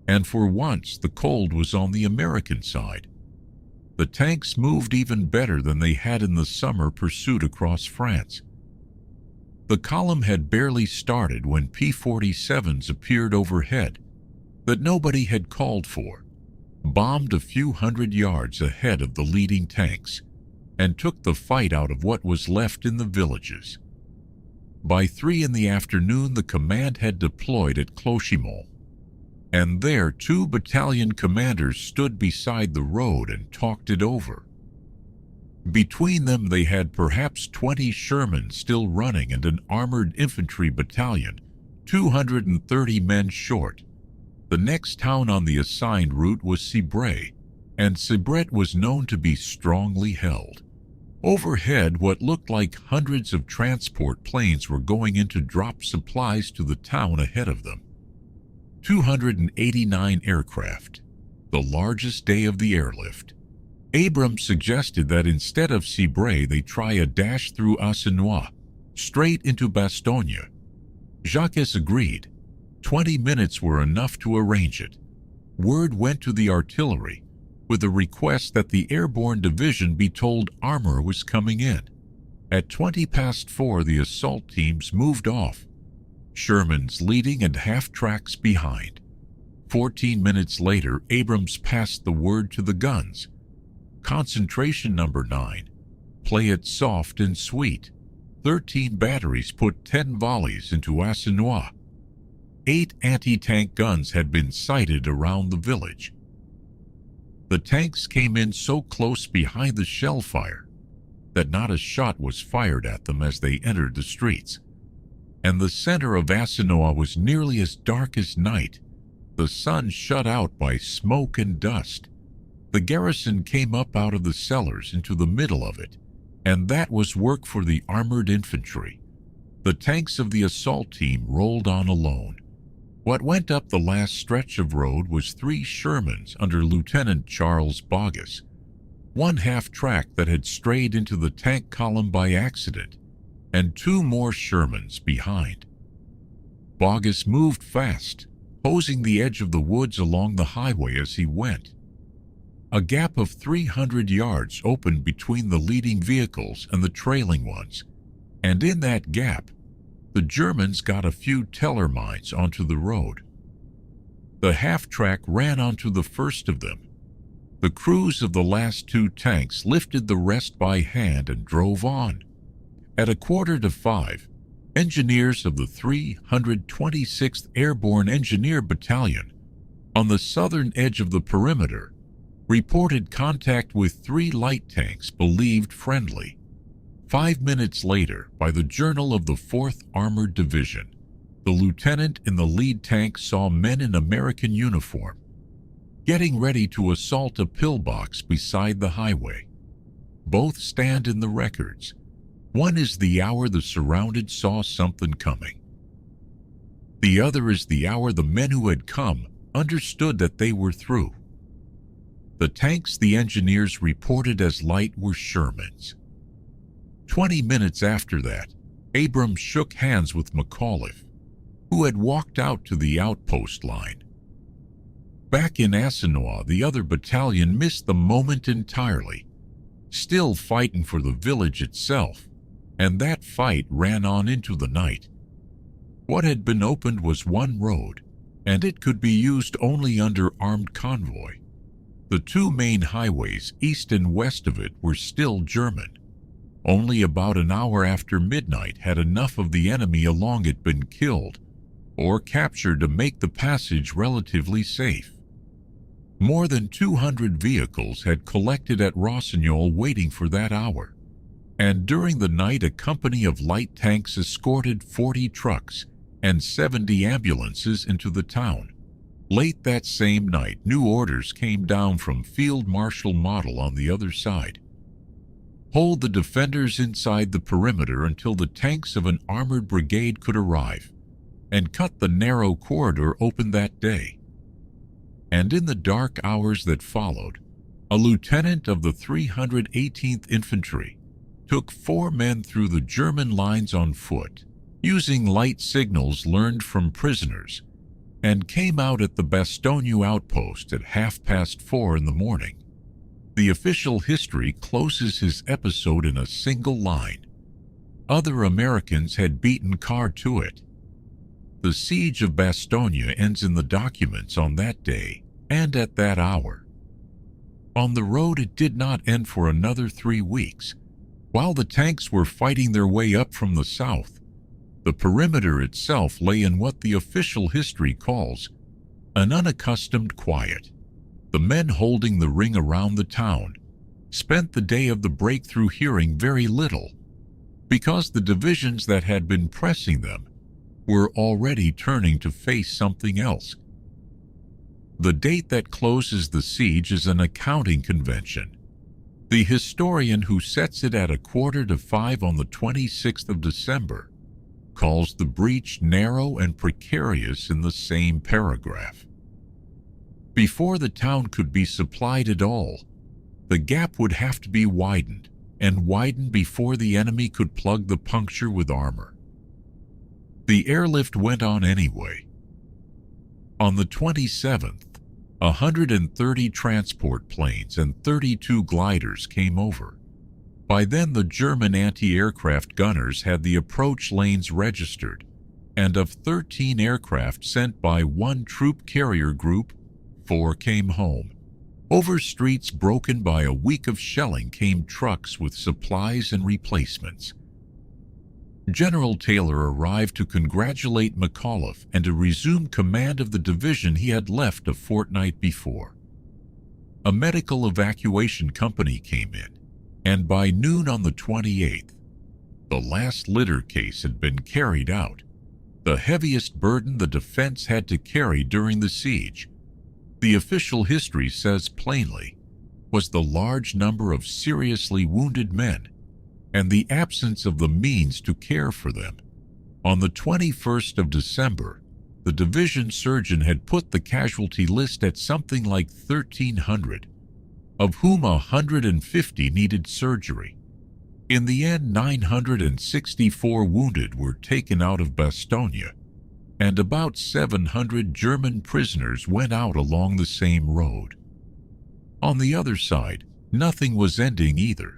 and for once the cold was on the American side. The tanks moved even better than they had in the summer pursuit across France. The column had barely started when P-47s appeared overhead that nobody had called for, bombed a few hundred yards ahead of the leading tanks, and took the fight out of what was left in the villages. By 3 in the afternoon, the command had deployed at Clochemont, and there 2 battalion commanders stood beside the road and talked it over. Between them they had perhaps 20 Shermans still running and an armored infantry battalion, 230 men short. The next town on the assigned route was Cibray, and Cibret was known to be strongly held. Overhead, what looked like hundreds of transport planes were going in to drop supplies to the town ahead of them. 289 aircraft, the largest day of the airlift. Abrams suggested that instead of Cibray they try a dash through Assenois, straight into Bastogne. Jacques agreed. 20 minutes were enough to arrange it. Word went to the artillery with a request that the airborne division be told armor was coming in. At 4:20 the assault teams moved off, Shermans leading and half-tracks behind. 14 minutes later, Abrams passed the word to the guns. Concentration number 9. Play it soft and sweet. 13 batteries put 10 volleys into Assenois. 8 anti-tank guns had been sighted around the village. The tanks came in so close behind the shell fire that not a shot was fired at them as they entered the streets. And the center of Assenois was nearly as dark as night, the sun shut out by smoke and dust. The garrison came up out of the cellars into the middle of it, and that was work for the armored infantry. The tanks of the assault team rolled on alone. What went up the last stretch of road was 3 Shermans under Lieutenant Charles Bogus, 1 half-track that had strayed into the tank column by accident, and 2 more Shermans behind. Bogus moved fast, hosing the edge of the woods along the highway as he went. A gap of 300 yards opened between the leading vehicles and the trailing ones, and in that gap, the Germans got a few teller mines onto the road. The half-track ran onto the first of them. The crews of the last 2 tanks lifted the rest by hand and drove on. At 4:45, engineers of the 326th Airborne Engineer Battalion on the southern edge of the perimeter reported contact with 3 light tanks believed friendly. 5 minutes later, by the Journal of the 4th Armored Division, the lieutenant in the lead tank saw men in American uniform getting ready to assault a pillbox beside the highway. Both stand in the records. One is the hour the surrounded saw something coming. The other is the hour the men who had come understood that they were through. The tanks the engineers reported as light were Shermans. 20 minutes after that, Abrams shook hands with McAuliffe, who had walked out to the outpost line. Back in Assenois, the other battalion missed the moment entirely, still fighting for the village itself, and that fight ran on into the night. What had been opened was one road, and it could be used only under armed convoy. The two main highways, east and west of it, were still German. Only about an hour after midnight had enough of the enemy along it been killed or captured to make the passage relatively safe. More than 200 vehicles had collected at Rossignol waiting for that hour, and during the night a company of light tanks escorted 40 trucks and 70 ambulances into the town. Late that same night, new orders came down from Field Marshal Model on the other side. Hold the defenders inside the perimeter until the tanks of an armored brigade could arrive, and cut the narrow corridor open that day. And in the dark hours that followed, a lieutenant of the 318th Infantry took 4 men through the German lines on foot, using light signals learned from prisoners, and came out at the Bastogne outpost at 4:30 in the morning. The official history closes his episode in a single line. Other Americans had beaten Carr to it. The siege of Bastogne ends in the documents on that day and at that hour. On the road it did not end for another 3 weeks. While the tanks were fighting their way up from the south, the perimeter itself lay in what the official history calls an unaccustomed quiet. The men holding the ring around the town spent the day of the breakthrough hearing very little, because the divisions that had been pressing them were already turning to face something else. The date that closes the siege is an accounting convention. The historian who sets it at 4:45 on the 26th of December calls the breach narrow and precarious in the same paragraph. Before the town could be supplied at all, the gap would have to be widened, and widened before the enemy could plug the puncture with armor. The airlift went on anyway. On the 27th, 130 transport planes and 32 gliders came over. By then the German anti-aircraft gunners had the approach lanes registered, and of 13 aircraft sent by one troop carrier group, 4 came home. Over streets broken by a week of shelling came trucks with supplies and replacements. General Taylor arrived to congratulate McAuliffe and to resume command of the division he had left a fortnight before. A medical evacuation company came in, and by noon on the 28th, the last litter case had been carried out, the heaviest burden the defense had to carry during the siege. The official history says plainly, was the large number of seriously wounded men and the absence of the means to care for them. On the 21st of December, the division surgeon had put the casualty list at something like 1,300, of whom 150 needed surgery. In the end, 964 wounded were taken out of Bastogne, and about 700 German prisoners went out along the same road. On the other side, nothing was ending either.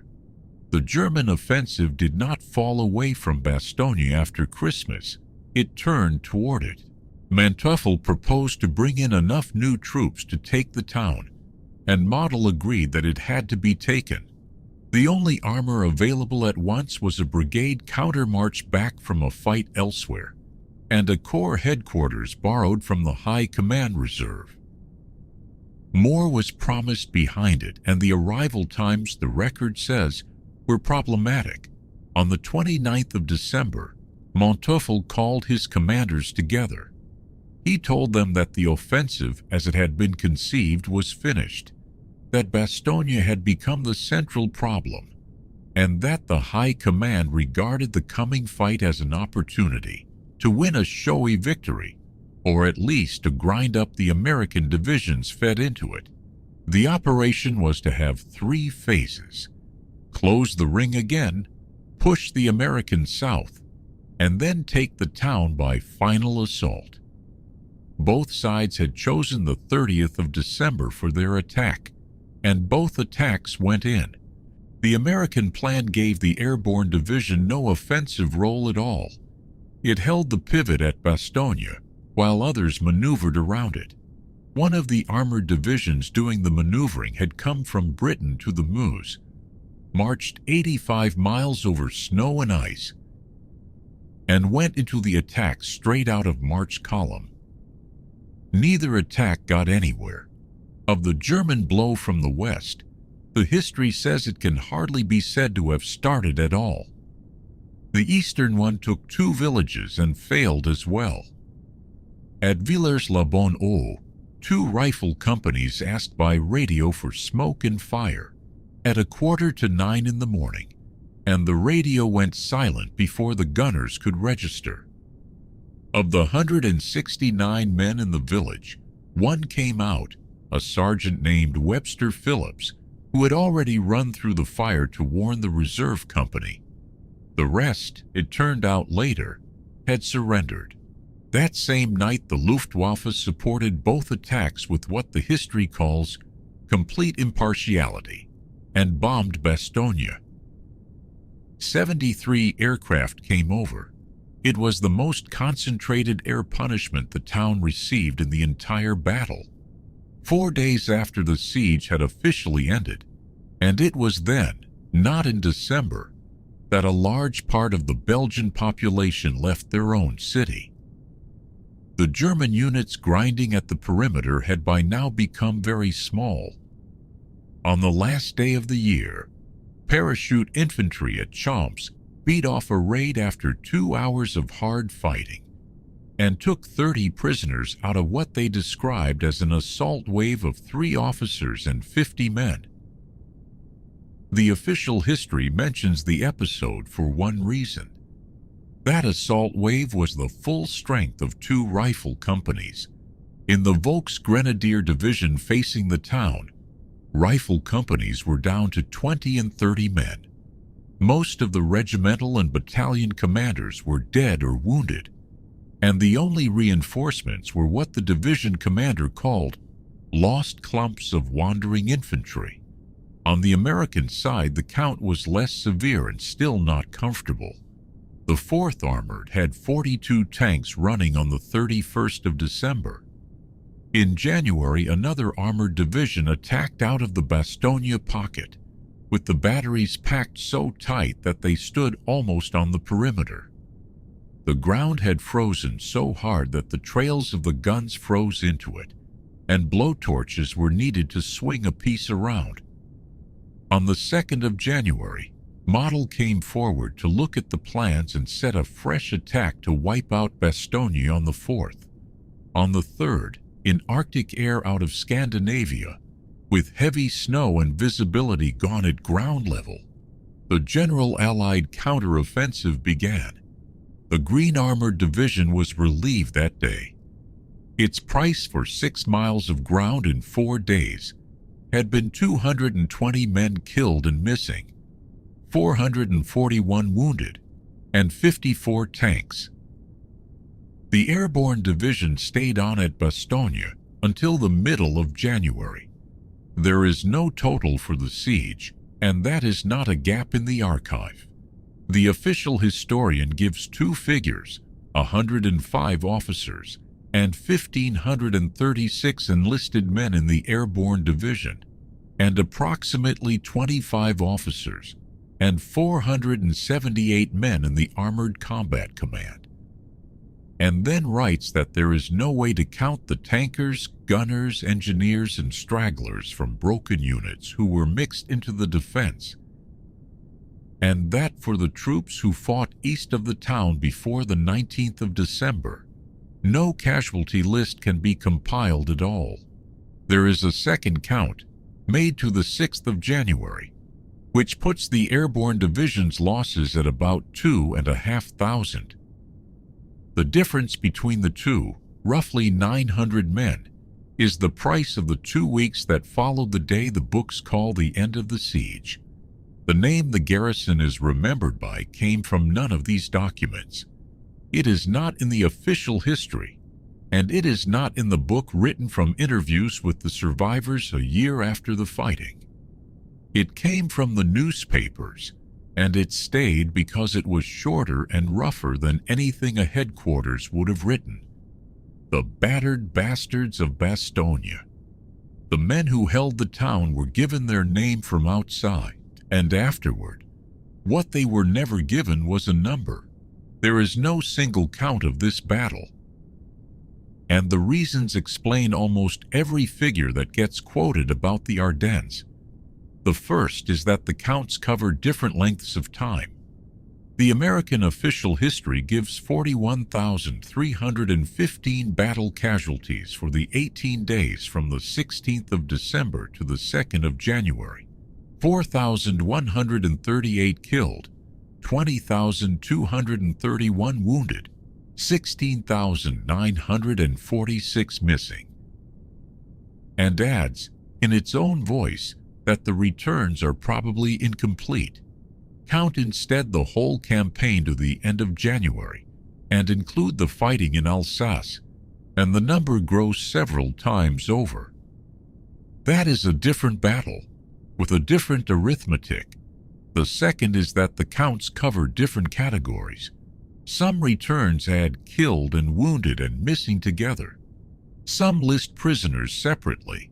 The German offensive did not fall away from Bastogne after Christmas. It turned toward it. Manteuffel proposed to bring in enough new troops to take the town, and Model agreed that it had to be taken. The only armor available at once was a brigade countermarch back from a fight elsewhere, and a corps headquarters borrowed from the High Command Reserve. More was promised behind it, and the arrival times, the record says, were problematic. On the 29th of December, Manteuffel called his commanders together. He told them that the offensive, as it had been conceived, was finished, that Bastogne had become the central problem, and that the High Command regarded the coming fight as an opportunity to win a showy victory, or at least to grind up the American divisions fed into it. The operation was to have 3 phases: close the ring again, push the Americans south, and then take the town by final assault. Both sides had chosen the 30th of December for their attack, and both attacks went in. The American plan gave the Airborne Division no offensive role at all. It held the pivot at Bastogne, while others maneuvered around it. One of the armored divisions doing the maneuvering had come from Britain to the Meuse, marched 85 miles over snow and ice, and went into the attack straight out of March column. Neither attack got anywhere. Of the German blow from the west, the history says it can hardly be said to have started at all. The eastern one took 2 villages and failed as well. At Villers-la-Bonne-Eau, 2 rifle companies asked by radio for smoke and fire at 8:45 in the morning, and the radio went silent before the gunners could register. Of the 169 men in the village, 1 came out, a sergeant named Webster Phillips, who had already run through the fire to warn the reserve company. The rest, it turned out later, had surrendered. That same night, the Luftwaffe supported both attacks with what the history calls complete impartiality and bombed Bastogne. 73 aircraft came over. It was the most concentrated air punishment the town received in the entire battle. 4 days after the siege had officially ended, and it was then, not in December, that a large part of the Belgian population left their own city. The German units grinding at the perimeter had by now become very small. On the last day of the year, parachute infantry at Champs beat off a raid after 2 hours of hard fighting and took 30 prisoners out of what they described as an assault wave of 3 officers and 50 men. The official history mentions the episode for one reason. That assault wave was the full strength of 2 rifle companies. In the Volksgrenadier division facing the town, rifle companies were down to 20 and 30 men. Most of the regimental and battalion commanders were dead or wounded, and the only reinforcements were what the division commander called lost clumps of wandering infantry. On the American side, the count was less severe and still not comfortable. The 4th Armored had 42 tanks running on the 31st of December. In January, another armored division attacked out of the Bastogne pocket, with the batteries packed so tight that they stood almost on the perimeter. The ground had frozen so hard that the trails of the guns froze into it, and blowtorches were needed to swing a piece around. On the 2nd of January, Model came forward to look at the plans and set a fresh attack to wipe out Bastogne on the 4th. On the 3rd, in Arctic air out of Scandinavia, with heavy snow and visibility gone at ground level, the general Allied counteroffensive began. The Green Armored Division was relieved that day. Its price for 6 miles of ground in 4 days had been 220 men killed and missing, 441 wounded, and 54 tanks. The Airborne Division stayed on at Bastogne until the middle of January. There is no total for the siege, and that is not a gap in the archive. The official historian gives 2 figures, 105 officers and 1,536 enlisted men in the Airborne Division, and approximately 25 officers and 478 men in the Armored Combat Command, and then writes that there is no way to count the tankers, gunners, engineers, and stragglers from broken units who were mixed into the defense, and that for the troops who fought east of the town before the 19th of December, no casualty list can be compiled at all. There is a second count, made to the 6th of January, which puts the Airborne Division's losses at about 2,500. The difference between the two, roughly 900 men, is the price of the 2 weeks that followed the day the books call the end of the siege. The name the garrison is remembered by came from none of these documents. It is not in the official history, and it is not in the book written from interviews with the survivors a year after the fighting. It came from the newspapers, and it stayed because it was shorter and rougher than anything a headquarters would have written. The battered bastards of Bastogne. The men who held the town were given their name from outside, and afterward, what they were never given was a number. There is no single count of this battle, and the reasons explain almost every figure that gets quoted about the Ardennes. The first is that the counts cover different lengths of time. The American official history gives 41,315 battle casualties for the 18 days from the 16th of December to the 2nd of January, 4,138 killed, 20,231 wounded, 16,946 missing, and adds, in its own voice, that the returns are probably incomplete. Count instead the whole campaign to the end of January, and include the fighting in Alsace, and the number grows several times over. That is a different battle, with a different arithmetic. The second is that the counts cover different categories. Some returns add killed and wounded and missing together. Some list prisoners separately.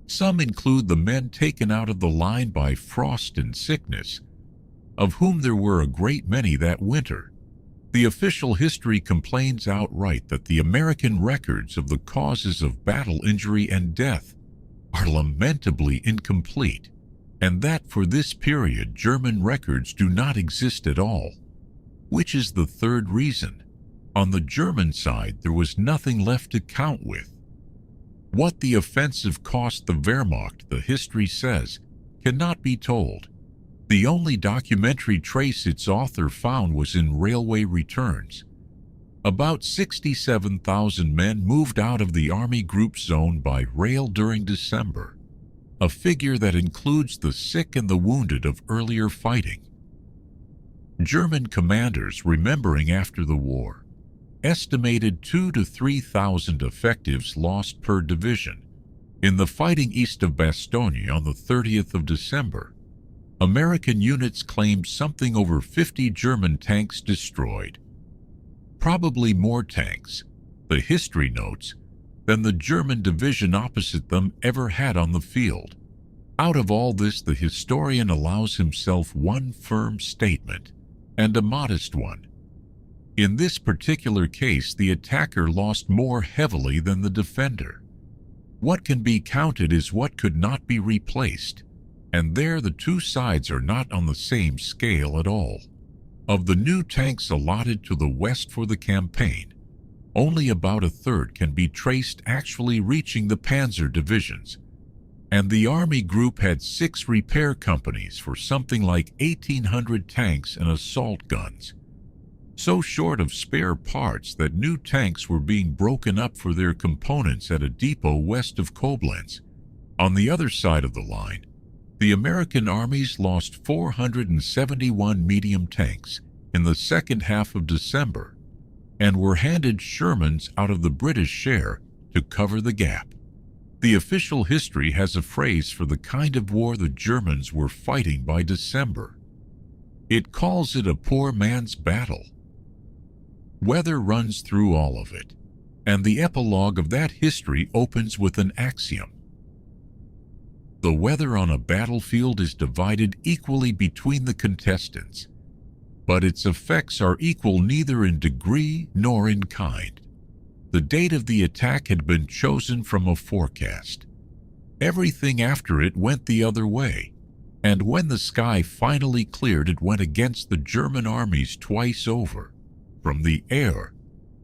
Some include the men taken out of the line by frost and sickness, of whom there were a great many that winter. The official history complains outright that the American records of the causes of battle injury and death are lamentably incomplete, and that for this period German records do not exist at all. Which is the third reason. On the German side, there was nothing left to count with. What the offensive cost the Wehrmacht, the history says, cannot be told. The only documentary trace its author found was in railway returns. About 67,000 men moved out of the Army Group Zone by rail during December, a figure that includes the sick and the wounded of earlier fighting. German commanders, remembering after the war, estimated 2,000 to 3,000 effectives lost per division. In the fighting east of Bastogne on the 30th of December, American units claimed something over 50 German tanks destroyed. Probably more tanks, the history notes, than the German division opposite them ever had on the field. Out of all this, the historian allows himself one firm statement, and a modest one. In this particular case, the attacker lost more heavily than the defender. What can be counted is what could not be replaced, and there the two sides are not on the same scale at all. Of the new tanks allotted to the West for the campaign, only about a third can be traced actually reaching the panzer divisions, and the Army Group had 6 repair companies for something like 1,800 tanks and assault guns. So short of spare parts that new tanks were being broken up for their components at a depot west of Koblenz. On the other side of the line, the American armies lost 471 medium tanks in the second half of December and were handed Shermans out of the British share to cover the gap. The official history has a phrase for the kind of war the Germans were fighting by December. It calls it a poor man's battle. Weather runs through all of it, and the epilogue of that history opens with an axiom. The weather on a battlefield is divided equally between the contestants, but its effects are equal neither in degree nor in kind. The date of the attack had been chosen from a forecast. Everything after it went the other way, and when the sky finally cleared, it went against the German armies twice over. From the air,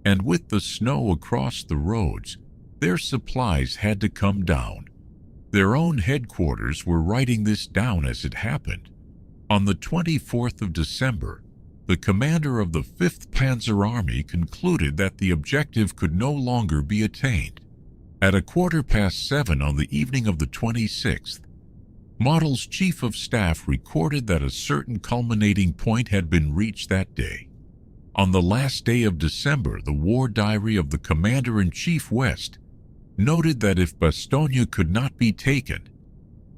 and with the snow across the roads, their supplies had to come down. Their own headquarters were writing this down as it happened. On the 24th of December, the commander of the 5th Panzer Army concluded that the objective could no longer be attained. At 7:15 on the evening of the 26th, Model's chief of staff recorded that a certain culminating point had been reached that day. On the last day of December, the war diary of the Commander-in-Chief West noted that if Bastogne could not be taken,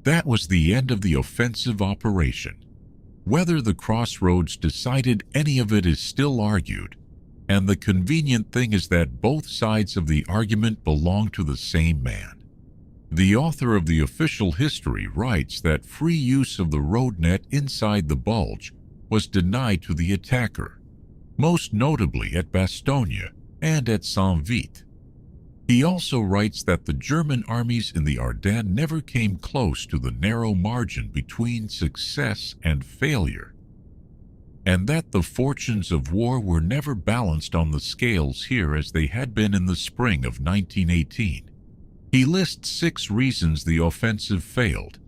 that was the end of the offensive operation. Whether the Crossroads decided any of it is still argued, and the convenient thing is that both sides of the argument belong to the same man. The author of the official history writes that free use of the road net inside the Bulge was denied to the attacker, most notably at Bastogne and at Saint-Vite. He also writes that the German armies in the Ardennes never came close to the narrow margin between success and failure, and that the fortunes of war were never balanced on the scales here as they had been in the spring of 1918. He lists 6 reasons the offensive failed,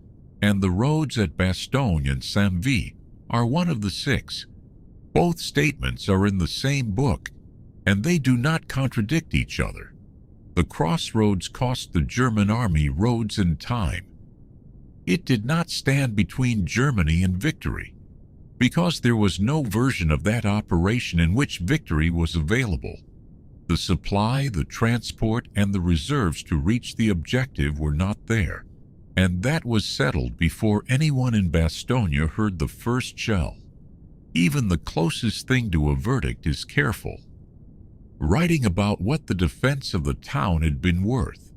and the roads at Bastogne and Saint-Vite are one of the 6. Both statements are in the same book, and they do not contradict each other. The Crossroads cost the German army roads and time. It did not stand between Germany and victory, because there was no version of that operation in which victory was available. The supply, the transport, and the reserves to reach the objective were not there, and that was settled before anyone in Bastogne heard the first shell. Even the closest thing to a verdict is careful, writing about what the defense of the town had been worth.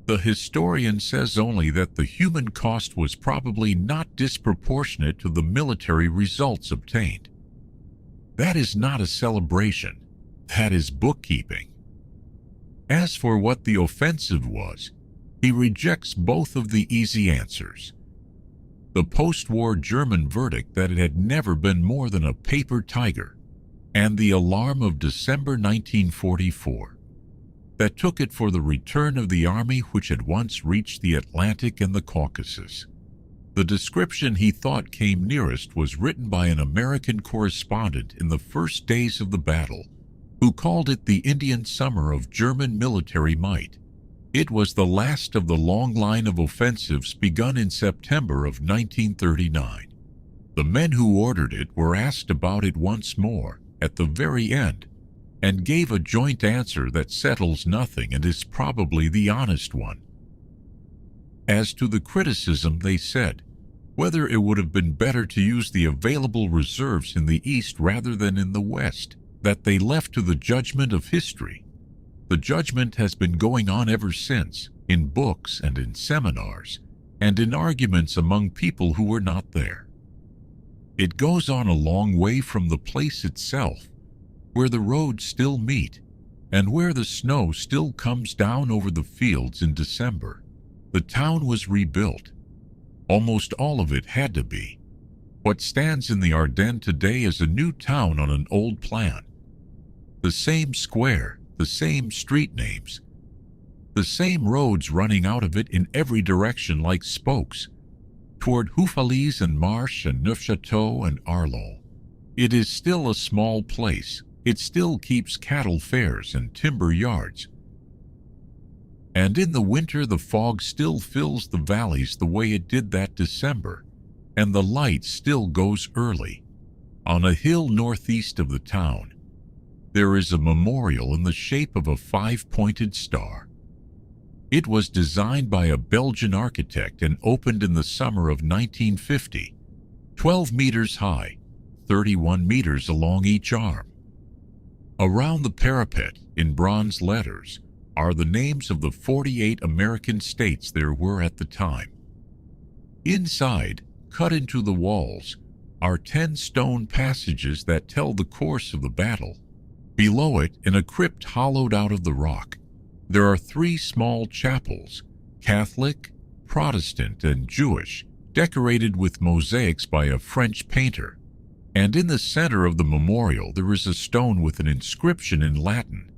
The historian says only that the human cost was probably not disproportionate to the military results obtained. That is not a celebration. That is bookkeeping. As for what the offensive was, he rejects both of the easy answers. The post-war German verdict that it had never been more than a paper tiger, and the alarm of December 1944 that took it for the return of the army which had once reached the Atlantic and the Caucasus. The description he thought came nearest was written by an American correspondent in the first days of the battle, who called it the Indian Summer of German military might. It was the last of the long line of offensives begun in September of 1939. The men who ordered it were asked about it once more at the very end, and gave a joint answer that settles nothing and is probably the honest one. As to the criticism, they said, whether it would have been better to use the available reserves in the East rather than in the West, that they left to the judgment of history. The judgment has been going on ever since, in books and in seminars, and in arguments among people who were not there. It goes on a long way from the place itself, where the roads still meet, and where the snow still comes down over the fields in December. The town was rebuilt. Almost all of it had to be. What stands in the Ardennes today is a new town on an old plan. The same square, the same street names, the same roads running out of it in every direction like spokes, toward Houffalize and Marche and Neufchâteau and Arlon. It is still a small place. It still keeps cattle fairs and timber yards. And in the winter the fog still fills the valleys the way it did that December, and the light still goes early. On a hill northeast of the town, there is a memorial in the shape of a 5-pointed star. It was designed by a Belgian architect and opened in the summer of 1950, 12 meters high, 31 meters along each arm. Around the parapet, in bronze letters, are the names of the 48 American states there were at the time. Inside, cut into the walls, are 10 stone passages that tell the course of the battle. Below it, in a crypt hollowed out of the rock, there are 3 small chapels, Catholic, Protestant, and Jewish, decorated with mosaics by a French painter. And in the center of the memorial there is a stone with an inscription in Latin,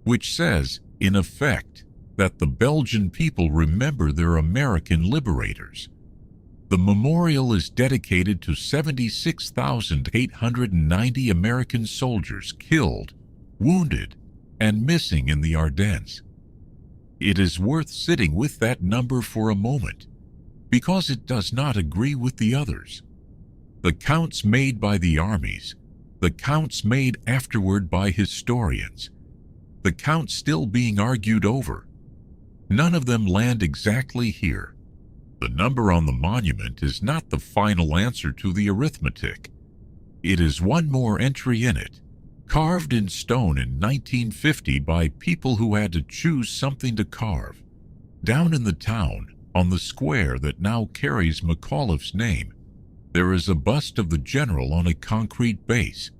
which says, in effect, that the Belgian people remember their American liberators. The memorial is dedicated to 76,890 American soldiers killed, wounded, and missing in the Ardennes. It is worth sitting with that number for a moment, because it does not agree with the others. The counts made by the armies, the counts made afterward by historians, the counts still being argued over, none of them land exactly here. The number on the monument is not the final answer to the arithmetic. It is one more entry in it, carved in stone in 1950 by people who had to choose something to carve. Down in the town, on the square that now carries McAuliffe's name, there is a bust of the general on a concrete base.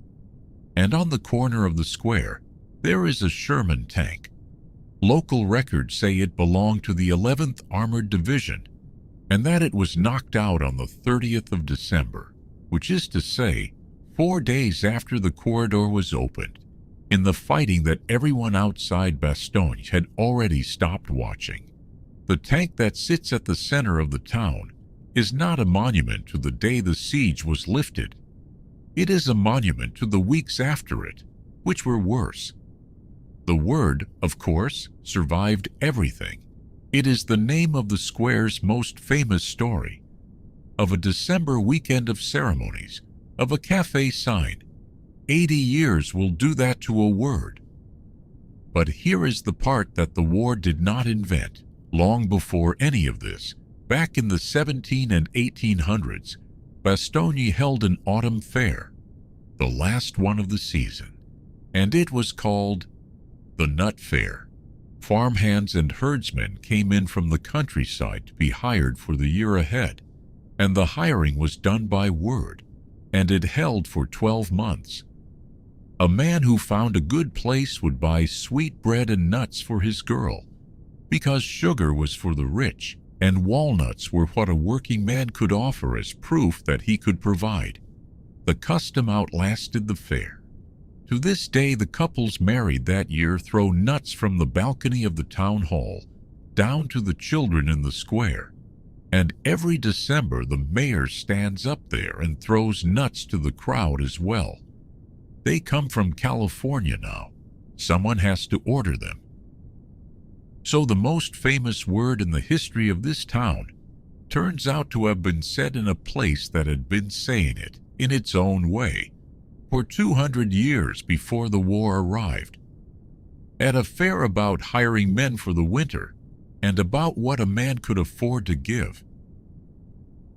And on the corner of the square, there is a Sherman tank. Local records say it belonged to the 11th Armored Division, and that it was knocked out on the 30th of December, which is to say, 4 days after the corridor was opened, in the fighting that everyone outside Bastogne had already stopped watching. The tank that sits at the center of the town is not a monument to the day the siege was lifted. It is a monument to the weeks after it, which were worse. The word, of course, survived everything. It is the name of the square's most famous story, of a December weekend of ceremonies, of a cafe sign. 80 years will do that to a word. But here is the part that the war did not invent. Long before any of this, back in the 17 and 1800s, Bastogne held an autumn fair, the last one of the season, and it was called the Nut Fair. Farmhands and herdsmen came in from the countryside to be hired for the year ahead, and the hiring was done by word, and it held for 12 months. A man who found a good place would buy sweet bread and nuts for his girl, because sugar was for the rich, and walnuts were what a working man could offer as proof that he could provide. The custom outlasted the fair. To this day, the couples married that year throw nuts from the balcony of the town hall down to the children in the square, and every December the mayor stands up there and throws nuts to the crowd as well. They come from California now. Someone has to order them. So the most famous word in the history of this town turns out to have been said in a place that had been saying it in its own way for 200 years before the war arrived. At a fair about hiring men for the winter and about what a man could afford to give.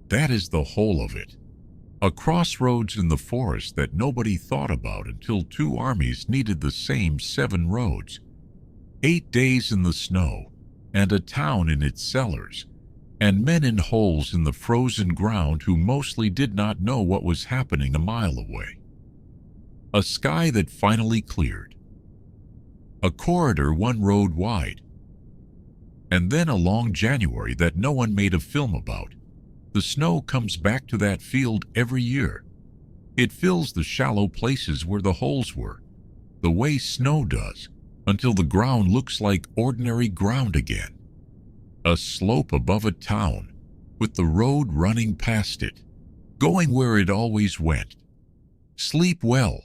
That is the whole of it. A crossroads in the forest that nobody thought about until two armies needed the same 7 roads. 8 days in the snow, and a town in its cellars, and men in holes in the frozen ground who mostly did not know what was happening a mile away. A sky that finally cleared. A corridor 1 road wide. And then a long January that no one made a film about. The snow comes back to that field every year. It fills the shallow places where the holes were, the way snow does, until the ground looks like ordinary ground again. A slope above a town, with the road running past it, going where it always went. Sleep well.